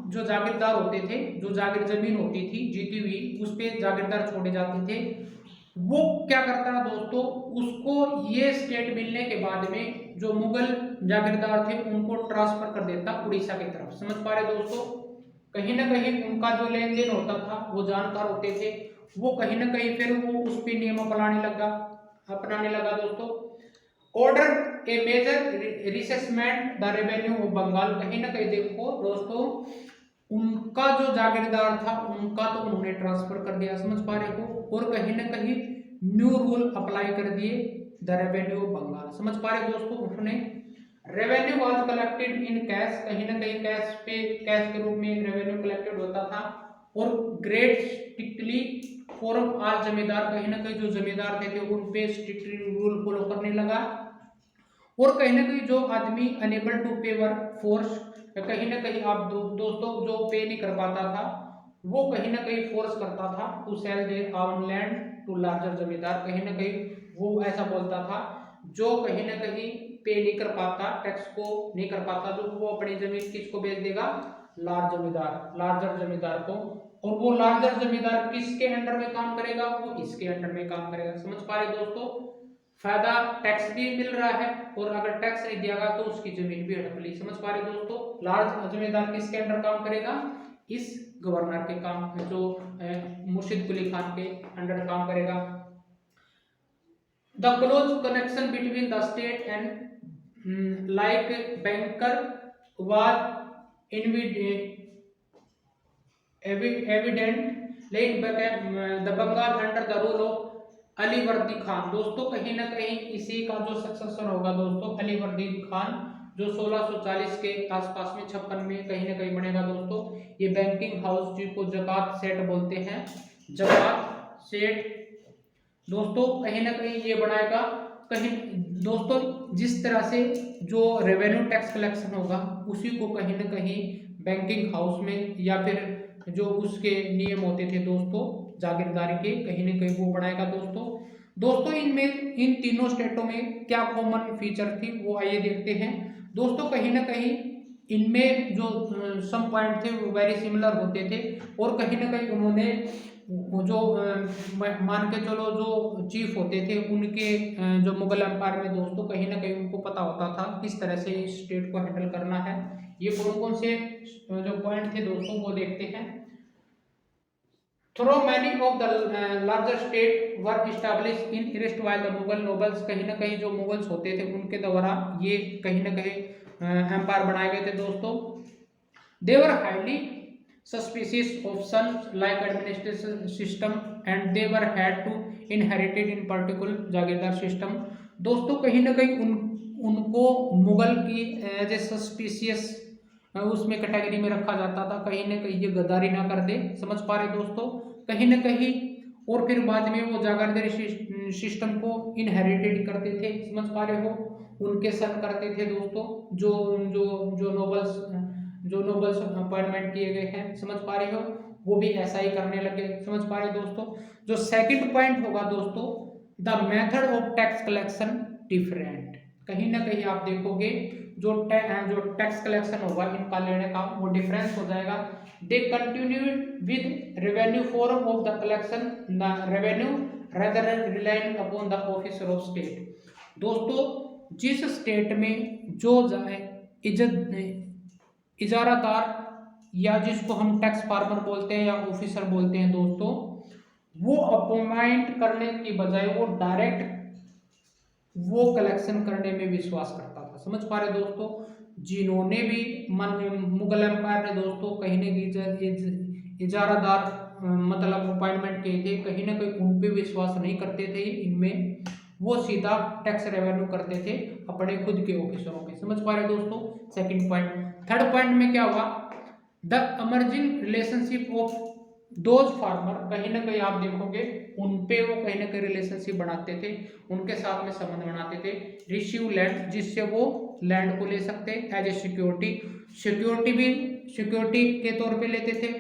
S1: जो जागीरदार होते थे, जो जागीर जमीन होती थी जीती हुई, उस पे जागीरदार छोड़े जाते थे, वो क्या करता है दोस्तों, उसको ये स्टेट मिलने के बाद में जो मुगल जागीरदार थे उनको ट्रांसफर कर देता उड़ीसा की तरफ। समझ पा रहे दोस्तों, कहीं ना कहीं उनका जो लेन देन होता था वो जानकार होते थे, वो कहीं ना कहीं फिर वो उस पे नियम अपनाने लगा दोस्तों। Order a major reassessment the revenue of Bengal. कहीं ना कहीं देखो दोस्तों उनका जो जागीरदार था उनका तो उन्होंने ट्रांसफर कर दिया। समझ पा रहे हो, और कहीं ना कहीं न्यू रूल अप्लाई कर दिए द रेवेन्यू ऑफ बंगाल। समझ पा रहे दोस्तों, उन्होंने revenue was collected in cash. कहीं ना कहीं कैश के रूप में रेवेन्यू कलेक्टेड होता था, और ग्रेट स्ट्रिक्टली फॉरम आल जमींदार। कहीं ना कहीं जो जमींदार थे उन पे स्ट्रिक्टली रूल फॉलो करने लगा। और कहीं ना कहीं जो आदमी अनेबल टू पे वर्क फोर्स, कहीं ना कहीं आप दोस्तों जो पे नहीं कर पाता था वो कहीं ना कहीं फोर्स करता था to sell their own land to larger zamindar. कहीं ना कहीं वो ऐसा बोलता था जो कहीं ना कहीं पे नहीं कर पाता, टैक्स को नहीं कर पाता, जो वो अपनी जमीन किसको बेच देगा, लार्जर जमींदार को। और वो लार्जर जमींदार किसके अंडर में काम करेगा, वो इसके अंडर में काम करेगा। समझ पा रहे दोस्तों। फायदा टैक्स भी मिल रहा है, और अगर टैक्स नहीं दिया गया तो उसकी जमीन भी हड़प ली। समझ पा रहे दोस्तों। लार्ज जमींदार किसके अंडर काम करेगा? इस गवर्नर के काम, जो मुर्शिद कुली खान के अंडर काम करेगा। The close connection between the state and like banker was evident लेकिन the Bengal under the rule of Alivardi Khan. दोस्तों कहीं ना कहीं इसी का जो सक्सेसर होगा दोस्तों, अलीवर्दी खान, जो 1640 के आसपास में 56 में कहीं ना कहीं बनेगा दोस्तों। ये बैंकिंग हाउस जिसको जकात सेट बोलते हैं, जकात सेट दोस्तों कहीं ना कहीं ये बनाएगा। कहीं दोस्तों जिस तरह से जो रेवेन्यू टैक्स कलेक्शन होगा उसी को कहीं ना कहीं बैंकिंग हाउस में या फिर जो उसके नियम होते थे दोस्तों जागीरदारी के, कहीं ना कहीं वो बनाएगा दोस्तों। दोस्तों इनमें इन तीनों स्टेटों में क्या कॉमन फीचर थी वो आइए देखते हैं दोस्तों। कहीं ना कहीं इनमें जो सम पॉइंट थे वो वेरी सिमिलर होते थे, और कहीं ना कहीं उन्होंने जो मान के चलो जो चीफ होते थे उनके जो मुगल एम्पायर में दोस्तों कहीं ना कहीं उनको पता होता था किस तरह से इस स्टेट को हैंडल करना है। ये कौन कौन से जो पॉइंट थे दोस्तों वो देखते हैं। Through many of the larger state were establish in erstwhile the Mughal nobles. कहीं ना कहीं जो मुगल्स होते थे उनके द्वारा ये कहीं ना कहीं एम्पायर बनाए गए थे दोस्तों। They were highly suspicious of sons like administration system and they were had to inherited in particular jagirdar system. दोस्तों कहीं ना कहीं उनको मुगल की एज ए सस्पिशियस उसमें कैटेगरी में रखा जाता था, कहीं ना कहीं ये गद्दारी ना कर दे। समझ पा रहे दोस्तों कहीं ना कहीं। और फिर बाद में वो जागीरदारी सिस्टम को इनहेरिटेड करते थे। समझ पा रहे हो, उनके सन करते थे दोस्तों, जो जो जो नोबल्स अपॉइंटमेंट किए गए हैं। समझ पा रहे हो, वो भी ऐसा ही करने लगे। समझ पा रहे दोस्तों। जो सेकंड पॉइंट होगा दोस्तों, the method of tax collection different. कहीं ना कहीं आप देखोगे जो टैक्स कलेक्शन होगा इनका लेने का वो डिफरेंस हो जाएगा। They continued with revenue form of the collection the revenue rather relying upon the officer of state. दोस्तों जिस स्टेट में जो इजारादार या जिसको हम टैक्स फार्मर बोलते हैं या ऑफिसर बोलते हैं दोस्तों, वो अपॉइंट करने की बजाय वो डायरेक्ट वो कलेक्शन करने में विश्वास करता था। समझ पा रहे दोस्तों। जिन्होंने भी मुगल एम्पायर ने दोस्तों कहीं ना कहीं इजारादार मतलब अपॉइंटमेंट किए थे, कहीं ना कहीं उन पे विश्वास नहीं करते थे इनमें, वो सीधा टैक्स रेवेन्यू करते थे अपने खुद के ऑफिसरों पे। समझ पा रहे दोस्तों सेकंड पॉइंट। थर्ड पॉइंट में क्या हुआ, the emerging relationship of those farmer. कहीं ना कहीं आप देखोगे उन पे वो कहीं ना कहीं रिलेशनशिप बनाते थे, उनके साथ में संबंध बनाते थे। रिसीव लैंड, जिससे वो लैंड को ले सकते एज ए सिक्योरिटी भी सिक्योरिटी के तौर पे लेते थे,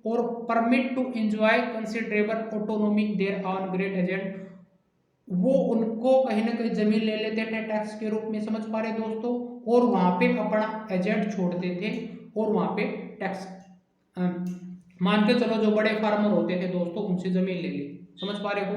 S1: और permit to enjoy considerable autonomy their on great agent. वो उनको कहीं ना कहीं जमीन ले लेते थे टैक्स के रूप में। समझ पा रहे दोस्तों, और वहां पे अपना एजेंट छोड़ते थे और वहां पे टैक्स मान के चलो जो बड़े फार्मर होते थे दोस्तों उनसे जमीन ले ली। समझ पा रहे हो,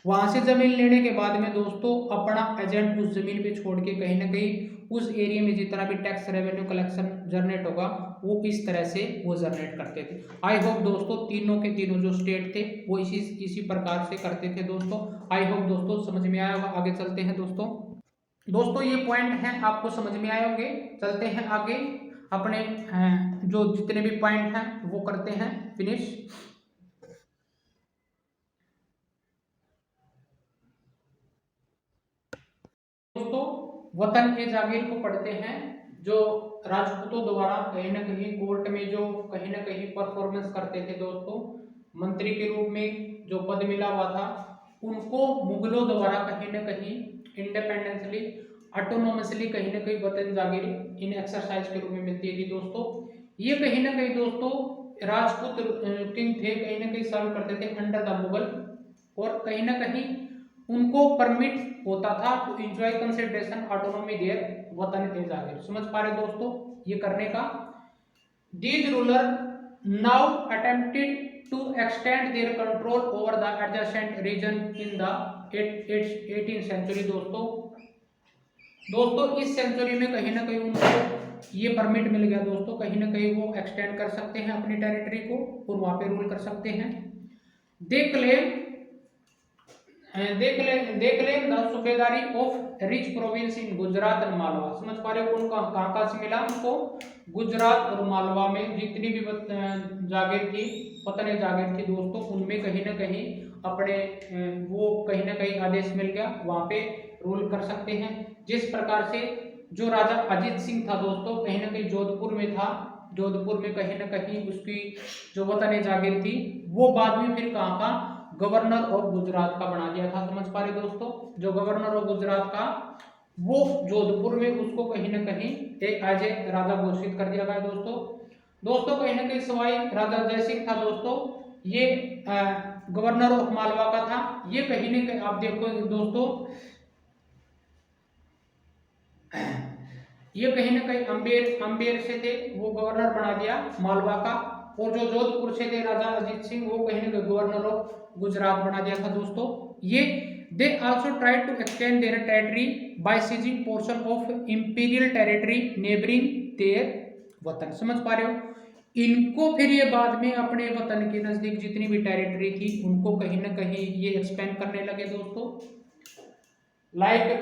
S1: वहां से जमीन लेने के बाद में दोस्तों अपना एजेंट उस जमीन पे छोड़ के कहीं ना कहीं उस एरिया में जितना भी टैक्स रेवेन्यू कलेक्शन जनरेट होगा वो इस तरह से वो जनरेट करते थे। आई होप दोस्तों तीनों के तीनों जो स्टेट थे वो इसी प्रकार से करते थे दोस्तों। आई होप दोस्तों समझ में आया होगा। आगे चलते हैं दोस्तों ये पॉइंट हैं आपको समझ में आए होंगे। चलते हैं आगे, अपने जो जितने भी पॉइंट हैं वो करते हैं फिनिश। दोस्तों वतन के जागीर को पढ़ते हैं, जो राजपूतों द्वारा कहीं ना कहीं कोर्ट में जो कहीं ना कहीं परफॉर्मेंस करते थे दोस्तों, मंत्री के रूप में जो पद मिला हुआ था उनको मुगलों द्वारा कहीं ना कहीं इंडिपेंडेंटली ऑटोनोमसली कहीं ना कहीं वतन जागीर इन एक्सरसाइज के रूप में मिलती थी दोस्तों। ये कहीं ना कहीं दोस्तों राजपूत किंग थे, कहीं ना कहीं सर्व करते थे अंडर द मुगल, और कहीं ना कहीं उनको परमिट होता था to enjoy consideration autonomy their watan के जागीर। समझ पा रहे दोस्तों ये करने का। These ruler now attempted to extend their control over the adjacent region in the 18 century दोस्तों इस सेंचुरी में कहीं ना कहीं उनको ये परमिट मिल गया दोस्तों, कहीं ना कहीं वो एक्सटेंड कर सकते हैं अपनी टेरिटरी को और वहां पे रूल कर सकते हैं। They claim the subedari of rich province in Gujarat और मालवा। समझ पा रहे हो उनको कहाँ से मिला? उनको गुजरात और मालवा में जितनी भी जागीर थी, वतन जागीर थी दोस्तों, उनमें कहीं ना कहीं अपने वो कहीं ना कहीं आदेश मिल गया, वहां पे रूल कर सकते हैं। जिस प्रकार से जो राजा अजीत सिंह था दोस्तों, कहीं ना कहीं जोधपुर में था, जोधपुर में कहीं ना कहीं उसकी जो वतन जागीर थी वो बाद में फिर कहाँ का गवर्नर ऑफ गुजरात का बना दिया था। समझ पा रहे दोस्तों, जो गवर्नर ऑफ गुजरात का वो जोधपुर में उसको कहीं ना कहीं एक एज ए राजा घोषित कर दिया गया दोस्तों कहीं ना कहीं सवाई राजा जय सिंह था दोस्तों, ये गवर्नर ऑफ मालवा का था। ये कहीं ना कहीं आप देखो दोस्तों, ये कहीं ना कहीं अंबेर से थे, वो गवर्नर बना दिया मालवा का, और जो जोधपुर से थे राजा अजीत सिंह, वो कहीं ना कहीं गवर्नर ऑफ गुजरात बना दिया था दोस्तों। ये they also tried to extend their territory by seizing portion of imperial territory neighbouring their watan. समझ पा रहे हो, इनको फिर ये बाद में अपने वतन के नजदीक जितनी भी टेरिटरी थी उनको कहीं ना कहीं ये एक्सपेंड करने लगे दोस्तों।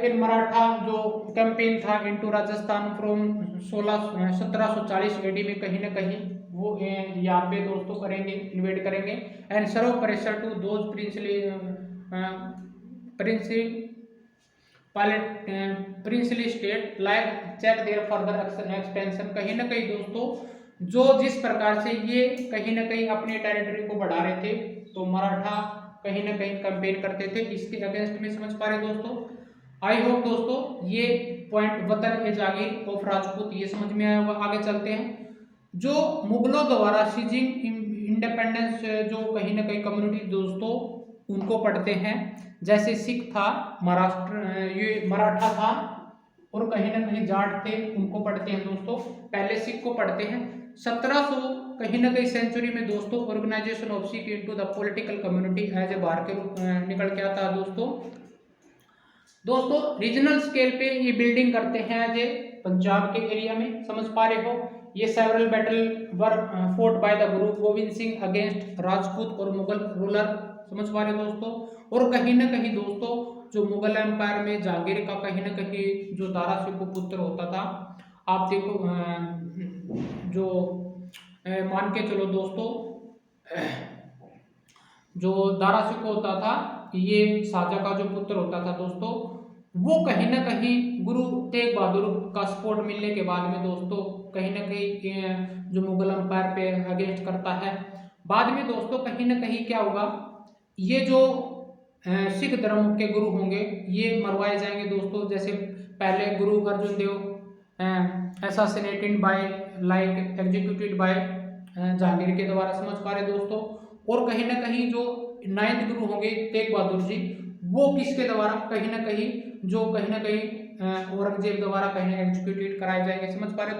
S1: फिर मराठा जो कैंपेन था इनटू राजस्थान फ्रॉम 1740 एडी में कहीं ना कहीं वो यहाँ पे दोस्तों करेंगे, इन्वेड करेंगे and serve pressure to those princely state like check their further expansion. कहीं ना कहीं दोस्तों जो जिस प्रकार से ये कहीं ना कहीं अपनी टेरिटरी को बढ़ा रहे थे, तो मराठा कहीं ना कहीं कैंपेन करते थे इसके अगेंस्ट में। समझ पा रहे दोस्तों, आई होप दोस्तों ये पॉइंट वतन ए जागीर ऑफ राजपूत ये समझ में आया होगा। आगे चलते हैं, जो मुगलों द्वारा सीजिंग इंडिपेंडेंस जो कहीं ना कहीं कम्युनिटी दोस्तों उनको पढ़ते हैं, जैसे सिख था, ये मराठा था, और कहीं ना कहीं जाट थे, उनको पढ़ते हैं दोस्तों। पहले सिख को पढ़ते हैं। 1700 कहीं ना कहीं सेंचुरी में दोस्तों organisation of Sikh into the political community as a बाहर के रूप निकल के आता है दोस्तों रीजनल स्केल पे ये बिल्डिंग करते हैं एज ए पंजाब के एरिया में। समझ पा रहे हो, ये several battle were fort by the Guru Gobind Singh against Rajput और मुगल रूलर। समझ पा रहे दोस्तों, और कहीं ना कहीं दोस्तों जो मुगल एम्पायर में जहांगीर का कहीं ना कहीं जो दारा शिकोह पुत्र होता था, आप देखो जो मान के चलो दोस्तों, जो दारा शिकोह होता था, ये शाहजहां का जो पुत्र होता था दोस्तों, वो कहीं ना कहीं गुरु तेग बहादुर का सपोर्ट मिलने के बाद में दोस्तों कहीं ना कहीं जो मुगल एम्पायर पे अगेंस्ट करता है। बाद में दोस्तों कहीं ना कहीं क्या होगा, ये जो सिख धर्म के गुरु होंगे ये मरवाए जाएंगे दोस्तों। जैसे पहले Guru Arjun Dev assassinated by like executed by Jahangir के द्वारा। समझ पा रहे दोस्तों, और कहीं ना कहीं जो 9th गुरु होंगे तेग बहादुर जी, वो किसके द्वारा कहीं ना कहीं औरंगजेब द्वारा कहीं एग्जीक्यूटेड कराए जाएंगे। समझ पा रहे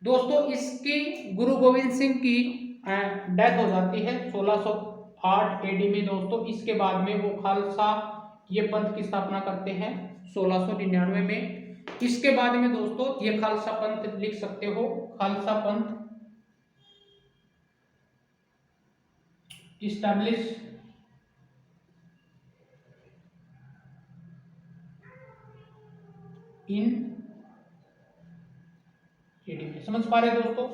S1: दोस्तों इसकी गुरु गोविंद सिंह की डेथ हो जाती है 1608 एडी में दोस्तों। इसके बाद में वो खालसा ये पंथ की स्थापना करते हैं 1699 में। इसके बाद में दोस्तों ये खालसा पंथ लिख सकते हो, खालसा पंथ इस्टेब्लिश इन एडी में। समझ पा रहे दोस्तों,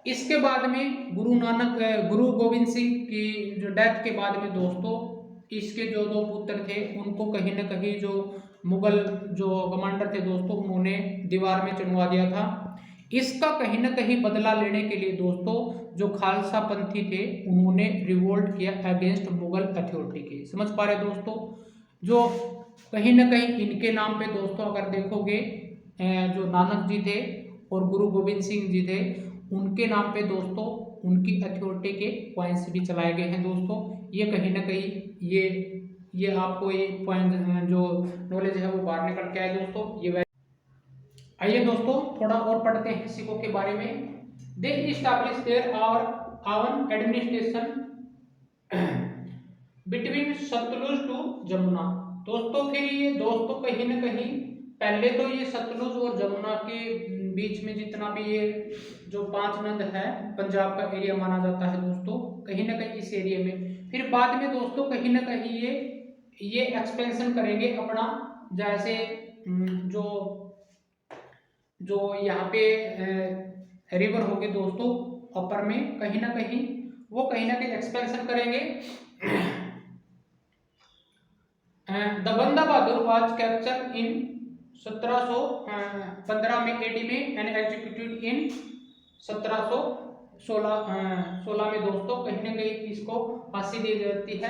S1: इसके बाद में गुरु गोविंद सिंह की जो डेथ के बाद में दोस्तों इसके जो 2 पुत्र थे उनको कहीं ना कहीं जो मुगल जो कमांडर थे दोस्तों उन्होंने दीवार में चुनवा दिया था। इसका कहीं ना कहीं बदला लेने के लिए दोस्तों जो खालसा पंथी थे उन्होंने रिवोल्ट किया अगेंस्ट मुगल अथॉरिटी के। समझ पा रहे दोस्तों, जो कहीं ना कहीं इनके नाम पे दोस्तों अगर देखोगे जो नानक जी थे और गुरु गोविंद सिंह जी थे, उनके नाम पे दोस्तों उनकी अथॉरिटी के पॉइंट्स भी चलाए गए हैं दोस्तों। ये कहीं ना कहीं ये आपको ये पॉइंट जो नॉलेज है वो बाहर निकल के आए दोस्तों। ये आइए दोस्तों थोड़ा और पढ़ते हैं सिखों के बारे में। They establish their our administration between Sutlej to Jamuna. दोस्तों फिर ये दोस्तों कहीं ना कहीं पहले तो ये सतलुज और जमुना के बीच में जितना भी ये जो 5 नद है पंजाब का एरिया माना जाता है दोस्तों, कहीं ना कहीं इस एरिया में फिर बाद में दोस्तों कहीं ना कहीं ये एक्सपेंशन करेंगे अपना, जैसे जो जो यहाँ पे रिवर होगी दोस्तों अपर में, कहीं ना कहीं वो कहीं ना कहीं एक्सपेंशन करेंगे। द बंदा बहादुर वाज कैप्चर इन 1715 में एडी में एंड एग्जीक्यूटेड इन 1716 में दोस्तों, कहीं ना कहीं इसको फांसी दी जाती है।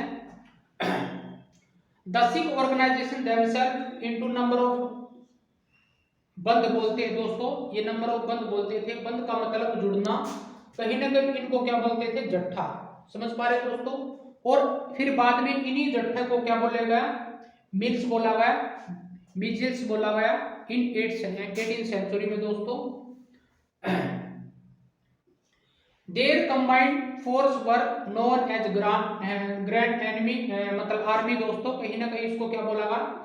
S1: The Sikh organisation themselves into number of band बोलते हैं दोस्तों, ये नंबर ऑफ बंद बोलते थे, बंद का मतलब जुड़ना, कहीं ना कहीं इनको क्या बोलते थे, जट्ठा। समझ पा रहे दोस्तों। और फिर बाद में इन्हीं जट्ठे को क्या बोला गया, मिल्स बोला गया, मिजिल्स बोला गया इन 18th सेंचुरी में दोस्तों। Their combined force were known as grand enemy, मतलब आर्मी दोस्तों, कहीं ना कहीं इसको क्या बोला गया,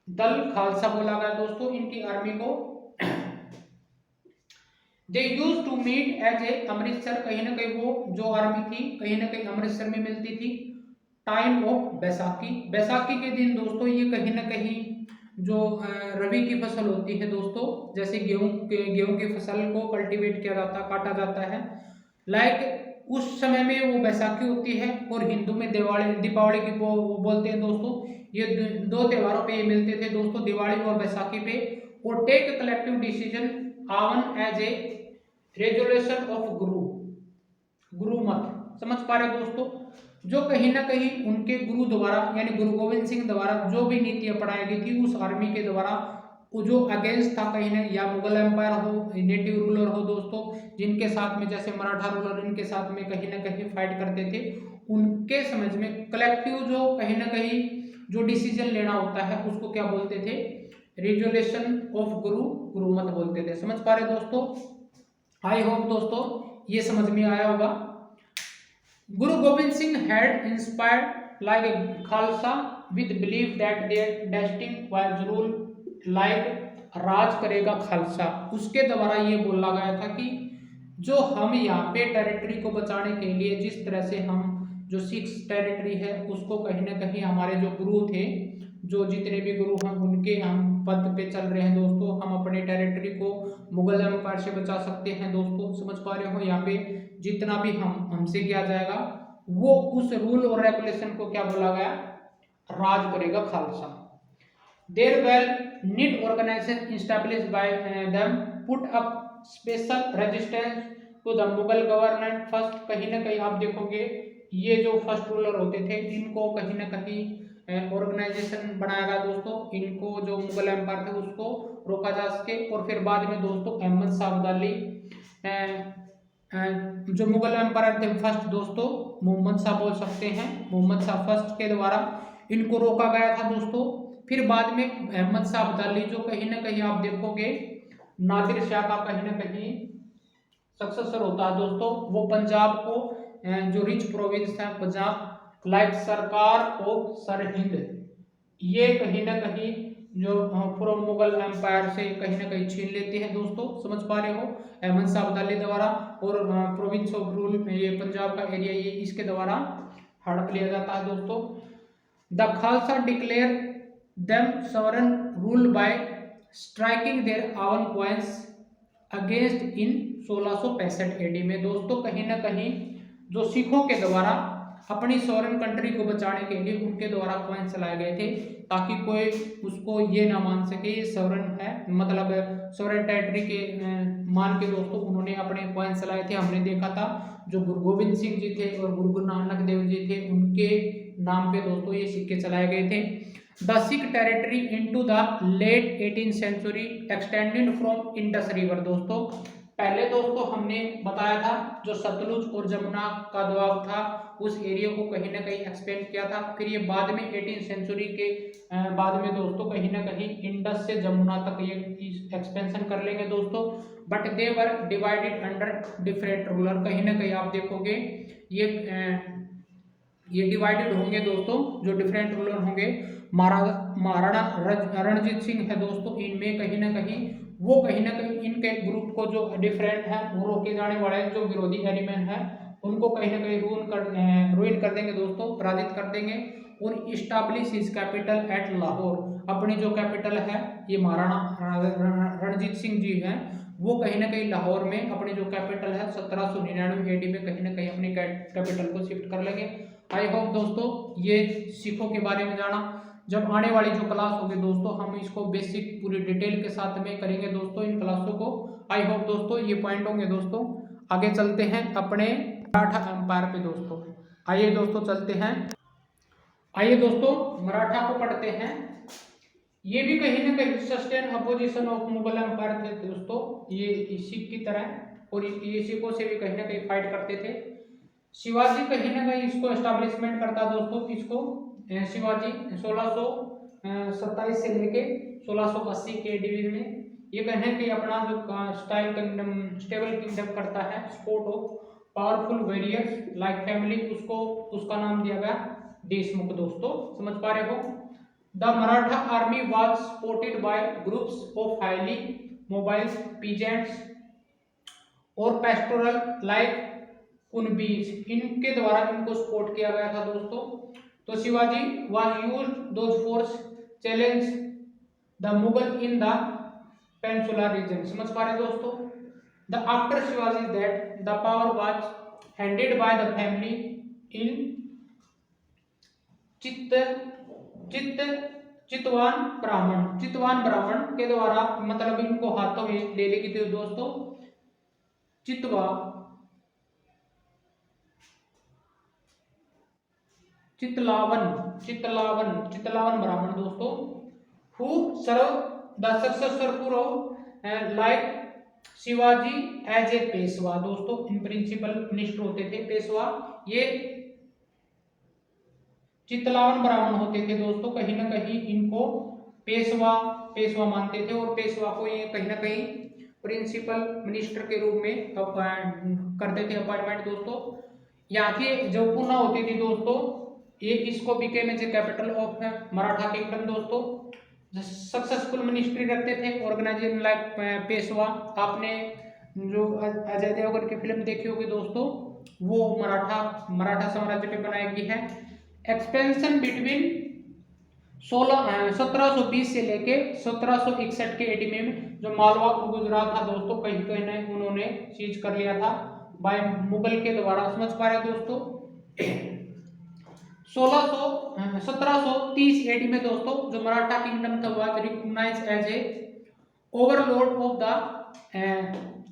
S1: दल खालसा बोला गया दोस्तों इनकी आर्मी को। They use to meet as a Amritsar, कहीं ना कहीं वो जो आर्मी थी कहीं ना कहीं अमृतसर में मिलती थी। टाइम ऑफ बैसाखी, बैसाखी के दिन दोस्तों ये कहीं ना कहीं जो रबी की फसल होती है दोस्तों, जैसे गेहूं की फसल को कल्टीवेट किया जाता है, काटा जाता है, लाइक उस समय में वो बैसाखी होती है। और हिंदू में दीपावली की वो बोलते हैं दोस्तों। ये दो त्योहारों पे ये मिलते थे दोस्तों, दिवाली और बैसाखी पे। और टेक कलेक्टिव डिसीजन आवन एज ए रेजोल्यूशन ऑफ गुरु मत। समझ पा रहे दोस्तों, जो कहीं ना कहीं उनके गुरु द्वारा यानी गुरु गोविंद सिंह द्वारा जो भी नीतियां पढ़ाई गई थी उस आर्मी के द्वारा, वो जो अगेंस्ट था कहीं ना, या मुगल एम्पायर हो, नेटिव रूलर हो दोस्तों, जिनके साथ में जैसे मराठा रूलर इनके साथ में कहीं ना कहीं फाइट करते थे, उनके समझ में कलेक्टिव जो कहीं ना कहीं जो डिसीजन लेना होता है उसको क्या बोलते थे, रेजोल्यूशन ऑफ गुरुमत बोलते थे। समझ पा रहे दोस्तों। आई होप दोस्तों ये समझ में आया होगा। Guru Gobind Singh had inspired like a Khalsa with believe that their destiny was rule like राज करेगा खालसा। उसके द्वारा ये बोला गया था कि जो हम यहाँ पे टेरिटरी को बचाने के लिए जिस तरह से हम जो सिख टेरिटरी है उसको कहीं ना कहीं हमारे जो गुरु थे, जो जितने भी गुरु हैं उनके हम पद पे चल रहे हैं दोस्तों, हम अपने टेरिटरी को मुगल एम्पायर से बचा सकते हैं दोस्तों। समझ पा रहे हो, यहाँ पे जितना भी हमसे किया जाएगा वो उस रूल और रेगुलेशन को क्या बोला गया, राज करेगा Khalsa. Their well need organisation established by them put up special resistance to the Mughal government first. कहीं ना कहीं आप देखोगे ये जो फर्स्ट रूलर होते थे इनको कहीं ना कहीं ऑर्गेनाइजेशन बनाया गया दोस्तों, इनको जो मुगल एम्पायर थे उसको रोका जा सके। और फिर बाद में दोस्तों अहमद शाह अब्दाली, जो मुगल एम्पायर थे फर्स्ट दोस्तों, मोहम्मद शाह बोल सकते हैं, मोहम्मद शाह फर्स्ट के द्वारा इनको रोका गया था दोस्तों। फिर बाद में अहमद शाह अब्दाली जो कहीं ना कहीं आप देखोगे नादिर शाह का कहीं ना कहीं सक्सेसर होता है दोस्तों, वो पंजाब को जो रिच प्रोविंस था पंजाब लाइक सरकार ऑफ सरहिंद, ये कहीं ना कहीं जो फ्रॉम मुगल एम्पायर से कहीं ना कहीं छीन लेते हैं दोस्तों। समझ पा रहे हो, अहमद शाह अब्दाली द्वारा। और प्रोविंस ऑफ रूल ये पंजाब का एरिया ये इसके द्वारा हड़प लिया जाता है दोस्तों। The Khalsa declare them sovereign rule by striking their own coins against in 1665 AD में दोस्तों, कहीं ना कहीं जो सिखों के द्वारा अपनी सॉवरेन कंट्री को बचाने के लिए उनके द्वारा कॉइन चलाए गए थे, ताकि कोई उसको ये ना मान सके ये सॉवरेन है, मतलब सॉवरेन टेरिटरी के मान के दोस्तों उन्होंने अपने कॉइन चलाए थे। हमने देखा था जो गुरु गोविंद सिंह जी थे और गुरु नानक देव जी थे उनके नाम पे दोस्तों ये सिक्के चलाए गए थे। The Sikh territory into the late 18th century extended from Indus river दोस्तों, पहले दोस्तों हमने बताया था जो सतलुज और जमुना का दबाव था उस एरिया को कहीं ना कहीं एक्सपेंड किया था। फिर ये बाद में 18th सेंचुरी के बाद में दोस्तों कहीं ना कहीं इंडस से जमुना तक ये एक्सपेंशन कर लेंगे दोस्तों, but they were divided under different ruler. कहीं ना कहीं आप देखोगे ये ये डिवाइडेड होंगे दोस्तों, जो डिफरेंट रूलर होंगे। महाराणा रणजीत सिंह है दोस्तों, इनमें कहीं ना कहीं इनके ग्रुप को जो डिफरेंट है वो रोके जाने वाले हैं, जो विरोधी एलिमेंट है उनको कहीं ना कहीं रूइन कर देंगे दोस्तों, पराजित कर देंगे। और establish his capital eight Lahore, अपनी जो कैपिटल है, ये महाराणा रणजीत सिंह जी हैं, वो कहीं ना कहीं लाहौर में अपनी जो कैपिटल है 1799 AD में कहीं ना कहीं अपनी कैपिटल को शिफ्ट कर लेंगे। आई होप दोस्तों ये सिखों के बारे में जाना। जब आने वाली जो क्लास होगी दोस्तों, हम इसको बेसिक पूरी डिटेल के साथ में करेंगे दोस्तों इन क्लासों को। आई होप दोस्तों ये पॉइंट होंगे दोस्तों। आगे चलते हैं अपने मराठा एम्पायर पे दोस्तों। आइए दोस्तों चलते हैं, आइए दोस्तों मराठा को पढ़ते हैं। ये भी कहीं ना कहीं sustain opposition of Mughal empire थे दोस्तों, ये सिख की तरह, और ये सिखों से भी कहीं ना कहीं फाइट करते थे। शिवाजी कहीं ना कहीं इसको एस्टेब्लिशमेंट करता दोस्तों, इसको शिवाजी 1627 से लेके 1680 के AD में ये कहने कि अपना जो स्टेबल किंगडम करता है, support of powerful warriors like family, उसका नाम दिया गया देशमुख दोस्तों, समझ पा रहे हो। The Maratha army was supported by groups of highly mobile peasants और पेस्टोरल लाइक कुनबीज, इनके द्वारा इनको सपोर्ट किया गया था दोस्तों। तो Shivaji was used those force challenge the Mughal in the peninsula region, समझ पा रहे दोस्तों। The after Shivaji that the power was handed by the family in Chitpavan Brahmin के द्वारा, मतलब इनको हाथों में ले लेगी थी दोस्तों। चितलावन ब्राह्मण दोस्तों, who serve the successful like Shivaji as a Peshwa दोस्तों, इन प्रिंसिपल मिनिस्टर होते थे पेशवा, ये चितलावन ब्राह्मण होते थे दोस्तों, कहीं ना कहीं इनको पेशवा मानते थे, और पेशवा को ये कहीं ना कहीं प्रिंसिपल मिनिस्टर के रूप में करते थे अपॉइंटमेंट दोस्तों। यहाँ की जो पुना होती थी दोस्तों, ये इसको became as a capital of Maratha kingdom दोस्तों। सक्सेसफुल मिनिस्ट्री रखते थे, ऑर्गेनाइजेशन लाइक पेशवा। आपने जो अजय देवगन की फिल्म देखी होगी दोस्तों, वो मराठा साम्राज्य पे बनाई गई है। एक्सपेंशन बिटवीन 1720 से लेके 1761 के AD में जो मालवा गुजरात था दोस्तों, कहीं ना उन्होंने सीज कर लिया था बाय मुगल के द्वारा, समझ पा रहे दोस्तों। 1730 AD में दोस्तों जो मराठा किंगडम था वह recognise as a overlord of the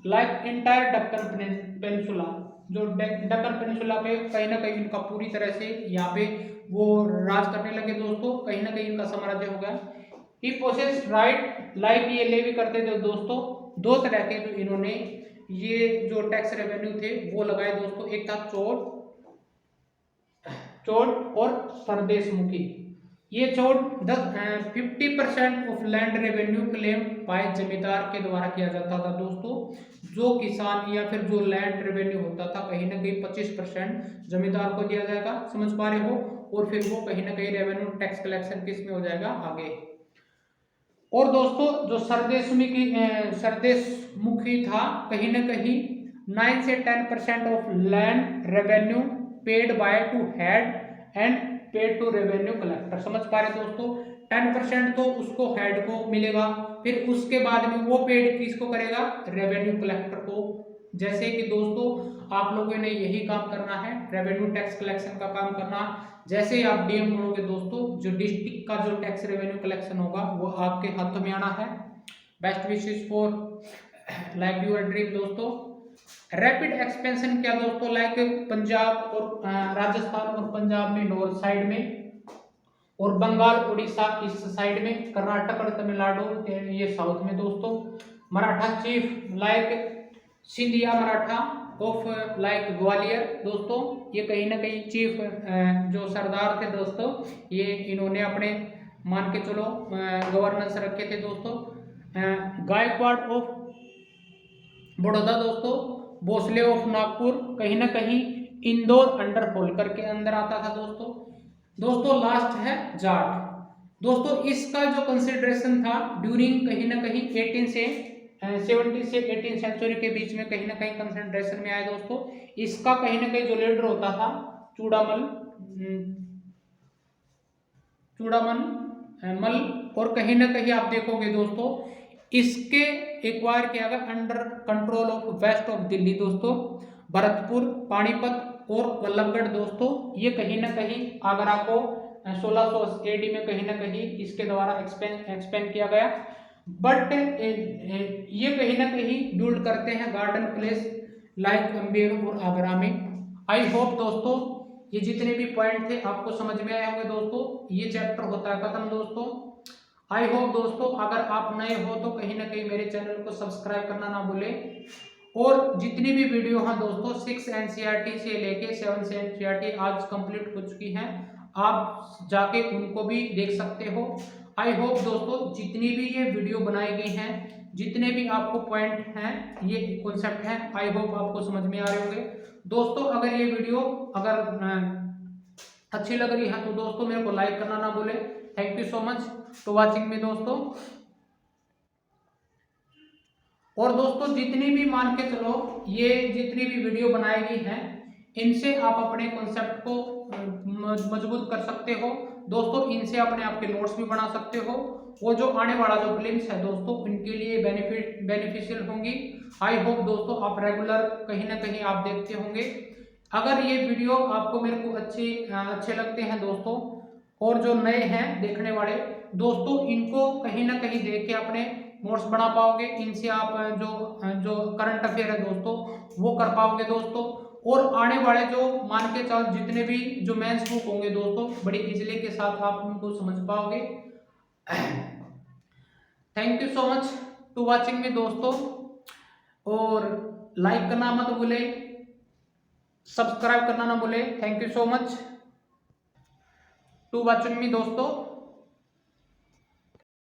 S1: like entire Deccan peninsula, जो दक्कन पेनिनसुला पे कहीं ना कहीं इनका पूरी तरह से यहाँ पे वो राज करने लगे दोस्तों, कहीं ना कहीं इनका साम्राज्य हो गया। ही पोसेस राइट लाइक, ये ले भी करते थे दोस्तों, दो तरह के जो इन्होंने ये जो टैक्स रेवेन्यू थे वो लगाए दोस्तों, एक था चोट और सरदेशमुखी। ये चोट 50% of land revenue claim bye जमींदार के द्वारा किया जाता था दोस्तों, जो किसान या फिर जो लैंड रेवेन्यू होता था कहीं ना कहीं 25% जमींदार को दिया जाएगा, समझ पा रहे हो, और फिर वो कहीं ना कहीं रेवेन्यू टैक्स कलेक्शन किस में हो जाएगा आगे। और दोस्तों जो सरदेशमुखी था, कहीं ना कहीं 9 से 10% of land revenue paid by to head and paid to revenue collector, समझ पा रहे दोस्तों। 10% तो उसको हेड को मिलेगा, फिर उसके बाद में वो पेड किसको करेगा, रेवेन्यू कलेक्टर को। जैसे कि दोस्तों आप लोगों ने यही काम करना है, रेवेन्यू टैक्स कलेक्शन का काम करना। जैसे ही आप डीएम बनोगे दोस्तों, जो डिस्ट्रिक्ट का जो टैक्स रेवेन्यू कलेक्शन होगा वो आपके हाथों में आना है। Best wishes for like your dream दोस्तों। रैपिड एक्सपेंशन क्या दोस्तों, लाइक पंजाब और राजस्थान और पंजाब में नॉर्थ साइड में, और बंगाल उड़ीसा ईस्ट साइड में, कर्नाटक और तमिलनाडु ये साउथ में दोस्तों। Maratha chief like Scindia Maratha of like Gwalior दोस्तों, ये कहीं ना कहीं चीफ जो सरदार थे दोस्तों, ये इन्होंने अपने मान के चलो गवर्नेंस रखे थे दोस्तों। गायकवाड़ ऑफ बड़ौदा दोस्तों, भोसले ऑफ नागपुर, कहीं ना कहीं इंदौर अंडर होलकर के अंदर आता था दोस्तों। दोस्तों लास्ट है जाट। दोस्तों इसका जो कंसिडरेशन था ड्यूरिंग कहीं ना कहीं 18 से 70 से 18 सेंचुरी के बीच में कहीं ना कहीं कंसिडरेशन में आया दोस्तों। इसका कहीं ना कहीं जो लीडर होता था चूड़ामल मल। और कहीं ना कहीं आप देखोगे दोस्तों इसके एक्वायर किया गया under control of west of Delhi दोस्तों, भरतपुर, पानीपत और वल्लभगढ़ दोस्तों। ये कहीं ना कहीं आगरा को 1600 एडी में कहीं ना कहीं इसके द्वारा एक्सपेंड किया गया। बट ये कहीं ना कहीं बिल्ड करते हैं गार्डन प्लेस लाइक अम्बेर और आगरा में। आई होप दोस्तों ये जितने भी पॉइंट थे आपको समझ में आए होंगे दोस्तों। ये चैप्टर होता है खत्म दोस्तों। आई होप दोस्तों अगर आप नए हो तो कहीं ना कहीं मेरे चैनल को सब्सक्राइब करना ना भूलें। और जितनी भी वीडियो हैं दोस्तों 6 एनसीईआरटी से लेके 7 एनसीईआरटी आज कंप्लीट हो चुकी हैं, आप जाके उनको भी देख सकते हो। आई होप दोस्तों जितनी भी ये वीडियो बनाई गई हैं, जितने भी आपको पॉइंट हैं, ये कॉन्सेप्ट हैं, आई होप आपको समझ में आ रहे होंगे दोस्तों। अगर ये वीडियो अगर अच्छी लग रही है तो दोस्तों मेरे को लाइक करना ना भूले। Thank you so much to watching me दोस्तों। और दोस्तों जितनी भी मान के चलो ये जितनी भी वीडियो बनाई गई हैं इनसे आप अपने कॉन्सेप्ट को मजबूत कर सकते हो दोस्तों। इनसे अपने आप के नोट्स भी बना सकते हो। वो जो आने वाला जो फिल्म्स है दोस्तों उनके लिए बेनिफिशियल होंगी। आई होप दोस्तों आप रेगुलर कहीं ना कहीं आप देखते होंगे। अगर ये वीडियो आपको मेरे को अच्छे लगते हैं दोस्तों और जो नए हैं देखने वाले दोस्तों इनको कहीं ना कहीं देख के अपने नोट्स बना पाओगे। इनसे आप जो करंट अफेयर है दोस्तों वो कर पाओगे दोस्तों। और आने वाले जो मान के चल जितने भी जो मेंस बुक होंगे दोस्तों बड़ी इजीली के साथ आप उनको समझ पाओगे। Thank you so much to watching me दोस्तों। और लाइक करना मत भूले, सब्सक्राइब करना ना भूले। Thank you so much to watching me दोस्तों।